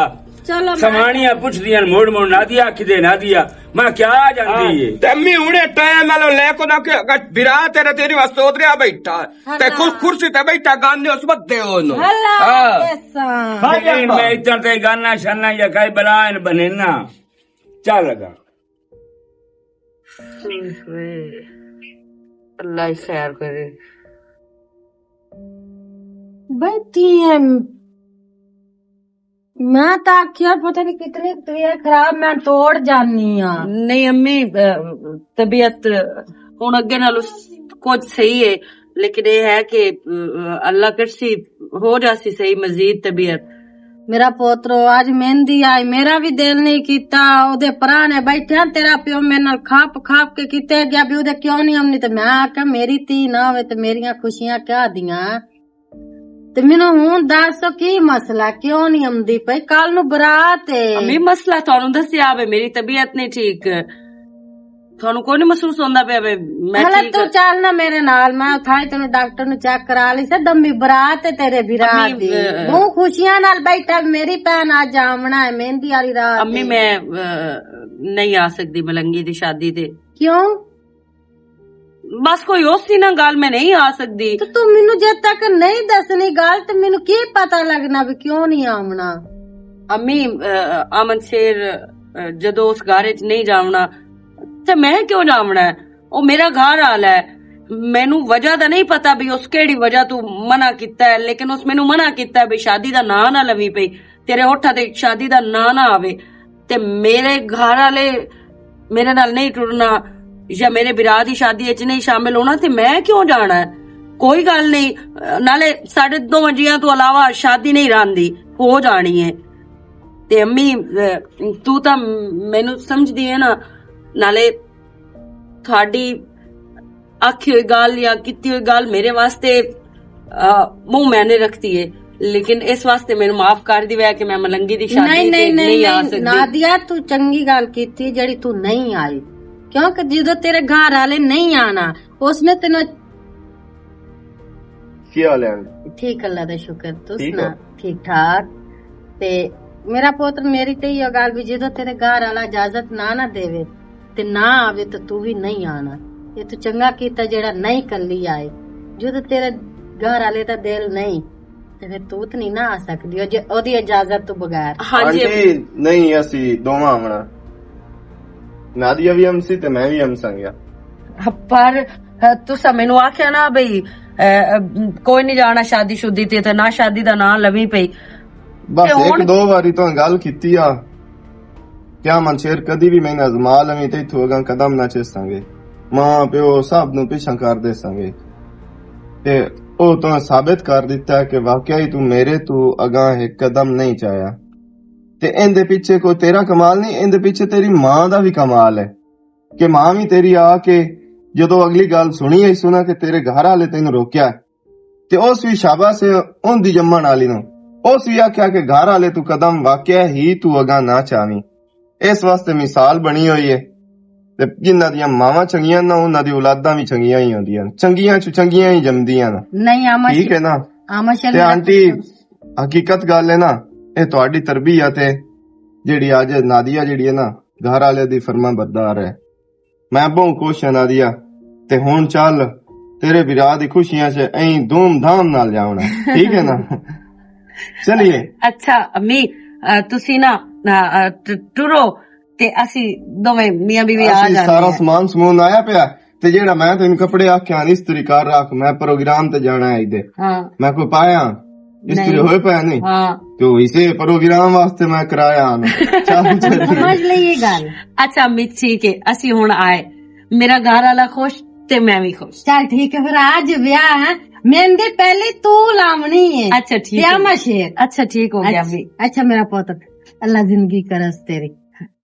चलो ਸਮਾਣੀਆਂ ਪੁੱਛਦੀਆਂ ਮੋੜ ਮੋੜ ਨਾ ਦਿਆ ਕਿਦੇ ਨਾ ਦਿਆ ਮੈਂ ਕਿਆ ਜਾਂਦੀ ਏ ਤੇ ਅੰਮੀ ਹੁਣੇ ਟਾਈਮ ਨਾਲੋਂ ਲੈ ਕੋ ਨਾ ਕਿ ਵਿਰਾ ਤੇਰੀ ਵਾਸਤੇ ਉਤਰਿਆ ਬੈਠਾ ਤੇ ਕੁਰਸੀ ਤੇ ਬੈਠਾ ਗਾਣੇ ਉਸ ਬੱਦੇ ਉਹਨੂੰ हल्ला हाँ। कैसा लेकिन मैं इधर ते गाना शाना या कई बलान बने ना चल लगा अल्लाह खैर करे बैठी है मैं तो आखिया पता नहीं कितनी तबीयत खराब मैं तोड़ जानी हाँ नहीं अम्मी तबीयत हुण अगे नालों कुछ सही है लेकिन ये है कि अल्लाह करसी हो जासी सही मजीद तबीयत मेरा पोतरो आज मेहंदी आई मेरा भी दिल नहीं कीता ओदे पुराने बैठे तेरा प्यो मेरे नाल खाप खाप के किते गया भी ओदे क्यों नहीं आमनी ते मैं आख्या मेरी धी ना होवे ते मेरियां खुशियां क्या दियां ते मैनू हुण दस की मसला क्यों नहीं आमदी पई कल नू बरात है अम्मी मसला थानू दस्सिया वे मेरी तबीयत नहीं ठीक थानू कोई नहीं महसूस होंदा पे मैं हले ठीक तू चल ना मेरे नाल मैं उठाई तेनू डॉक्टर नु चेक करा ली से दम्मी बरात है तेरे विरात दी बहुत खुशियां नाल बैठा मेरी भैन आज जावना है मेहंदी वाली रात अम्मी मैं नहीं आ सकती मलंगी दी शादी ते क्यों बस कोई उसी ना गल मैं नहीं आ सकती तो तू मैनू जब तक नहीं दसनी गल तो मैनू की पता लगना भी क्यों नहीं आवना अम्मी अमन शेर जदों उस घर च नहीं जावना ते मैं क्यों जावना है ओ मेरा घर हाल है मैनू वजह दा नहीं पता भी उस केड़ी वजह तू मना कीता है लेकिन उस मैनू मना कीता है भी शादी दा ना ना लवी पई तेरे होठा ते शादी दा ना ना आवे ते मेरे घर वाले मेरे नाल नहीं टुरना या मेरे बिरा दी शादी च नहीं शामिल होना ते मैं क्यों जाना है कोई गल नहीं नाले साढ़े दो जियां तो अलावा शादी नहीं रहांदी हो जानी है ते अम्मी तू तां मैनू समझदी है ना नाले थाडी आखी हुई गल या कीती हुई गल मेरे वास्ते मुंह मैंने रखती है लेकिन इस वास्ते मेनू माफ कर दिया कि मैं मलंगी दी शादी नहीं आ सकती नादिया तू चंगी गल कीती जेड़ी तू नहीं आई क्योंकि जो तेरे घर वाले नहीं आना उसने तेन ਕੀ ਹਾਲ ਹੈ? ठीक अल्लाह दा शुक्र तू ठीक सुना हो? ठीक ठाक ते मेरा पुत्र मेरी ते इयो गल भी जो तेरे घर वाला इजाजत ना देवे ते ना आवे तो तू भी नहीं आना। ये तू चंगा कीता जेड़ा नहीं कल्ली आए, जो तेरे घर वाले दा दिल नहीं ते फिर तू तो नहीं ना आ सकदी जे ओदी इजाजत तो बगैर। ਹਾਂਜੀ ਆਂਟੀ ਨਹੀਂ ਅਸੀਂ ਦੋਵਾਂ ਆਉਣਾ। ਨਾਦੀਆ ਵੀ ਹਮਸੀ ਤੇ ਮੈਂ ਵੀ ਹਮਸਾਂਗਾ। ਪਰ ਤੁਸੀਂ ਮੈਨੂੰ ਆਖਿਆ ਨਾ ਬਈ ਕੋਈ ਨਹੀਂ ਜਾਣਾ ਸ਼ਾਦੀ ਸ਼ੁੱਦੀ ਤੇ ਨਾ ਸ਼ਾਦੀ ਦਾ ਨਾਂ ਲਵੀ ਪਈ। ਬਸ ਤੇ ਹੁਣ- ਇੱਕ ਦੋ ਵਾਰੀ ਤਾਂ ਗੱਲ ਕੀਤੀ ਆ। ਕਿਆ ਮਨਸ਼ੇਰ ਕਦੀ ਵੀ ਮੈਨੂੰ ਅਜ਼ਮਾ ਲਵੀਂ ਤੇ ਇਥੋਂ ਅਗਾਂ ਕਦਮ ਨਾ ਚੇਸਾਂਗੇ। ਮਾਂ ਪਿਓ ਸਭ ਨੂੰ ਪਿੱਛਾ ਕਰ ਦੇਸਾਂਗੇ ਤੇ ਉਹ ਤਾਂ ਸਾਬਿਤ ਕਰ ਦਿੱਤਾ ਕਿ ਵਾਕਿਆ ਹੀ ਤੂੰ ਮੇਰੇ ਤੋਂ ਅਗਾਂ ਇੱਕ ਕਦਮ ਨਹੀਂ ਚਾਹਿਆ। ਤੇ ਇਹਦੇ ਪਿੱਛੇ ਕੋਈ ਤੇਰਾ ਕਮਾਲ ਨਹੀਂ, ਇਹਦੇ ਪਿੱਛੇ ਤੇਰੀ ਮਾਂ ਦਾ ਵੀ ਕਮਾਲ ਹੈ ਕਿ ਮਾਂ ਵੀ ਤੇਰੀ ਆ ਕੇ ਜਦੋਂ ਅਗਲੀ ਗੱਲ ਸੁਣੀ ਐ ਸੁਣਾ ਕਿ ਤੇਰੇ ਘਰ ਵਾਲੇ ਤੈਨੂੰ ਰੋਕਿਆ ਤੇ ਉਸ ਵੀ ਸ਼ਾਬਾਸ਼ ਉਹਦੀ ਜੰਮਣ ਵਾਲੀ ਨੂੰ ਉਸ ਵੀ ਆਖਿਆ ਕਿ ਘਰ ਵਾਲੇ ਤੂੰ ਕਦਮ ਵਾਕਿਆ ਹੀ ਤੂੰ ਅਗਾ ਨਾ ਚਾਵੀਂ। ਇਸ ਵਾਸਤੇ ਮਿਸਾਲ ਬਣੀ ਹੋਈ ਹੈ ਤੇ ਜਿਨ੍ਹਾਂ ਦੀਆਂ ਮਾਵਾਂ ਚੰਗੀਆਂ ਨਾ ਉਹਨਾਂ ਦੀ ਔਲਾਦਾਂ ਵੀ ਚੰਗੀਆਂ ਹੀ ਹੁੰਦੀਆਂ, ਚੰਗੀਆਂ ਚ ਚੰਗੀਆਂ ਹੀ ਜੰਮਦੀਆਂ ਨੇ। नहीं आमा ਠੀਕ ਹੈ ਨਾ? आमा ਤੇ ਆਂਟੀ ਹਕੀਕਤ ਗੱਲ ਹੈ ਨਾ, ਇਹ ਤੁਹਾਡੀ ਤਰਬੀਅਤ ਹੈ ਜਿਹੜੀ ਅੱਜ ਨਾਦੀਆ ਜਿਹੜੀ ਹੈ ਨਾ ਘਰ ਵਾਲੇ ਦੀ ਫਰਮਾਂ ਬਰਦਾਰ ਹੈ। ਮੈਂ ਬਹੁਤ ਖੁਸ਼ ਹਾਂ ਨਾਦੀਆ ਤੇ ਹੁਣ ਚੱਲ ਤੇਰੇ ਵਿਆਹ ਦੀ ਖੁਸ਼ੀਆਂ 'ਚ ਐਂ ਧੂਮ-ਧਾਮ ਨਾਲ ਜਾਵਣਾ, ਠੀਕ ਹੈ ਨਾ? ਚਲਿਏ। ਅੱਛਾ ਅੰਮੀ ਤੁਸੀਂ ਨਾ ਟੁਰੋ ਤੇ ਅਸੀਂ ਦੋਵੇਂ ਮੀਆਂ ਬੀਵੀ ਆ ਅਸੀਂ ਜਾਂਦੇ ਸਾਰਾ ਹਾਂ। ਸਮਾਨ ਸਮੂਨ ਆਇਆ ਪਿਆ ਤੇ ਜਿਹੜਾ ਮੈਂ ਤੈਨੂੰ ਕੱਪੜੇ ਆਖਿਆ ਨੀ ਇਸਤਰੀ ਕਰ ਰੱਖ, ਮੈਂ ਪ੍ਰੋਗਰਾਮ ਤੇ ਜਾਣਾ ਹੈ ਇਹਦੇ। ਹਾਂ ਮੈਂ ਕੋਈ ਪਾਇਆ ਇਸਤਰੀ ਨਹੀਂ। ਹੋਏ ਪਿਆ ਨਹੀਂ ਹਾਂ ਤੇ ਇਸੇ ਪ੍ਰੋਗਰਾਮ ਵਾਸਤੇ ਮੈਂ ਕਰਾਇਆ ਚੱਲ ਚੱਲੀਏ। समझ ले ये गल। ਅੱਛਾ ਅੰਮੀ ਠੀਕ ਹੈ ਅਸੀਂ ਹੁਣ ਆਏ, ਮੇਰਾ ਘਰ ਵਾਲਾ ਖੁਸ਼ ਤੇ ਮੈਂ ਵੀ ਖੁਸ਼। चल ठीक है फिर आज ब्याह है, मेहंदी पहले तू लावनी है। अच्छा ठीक क्या है। मशेर। अच्छा ठीक हो गया अंमी। अच्छा मेरा पुत्र अल्लाह जिंदगी करस तेरी।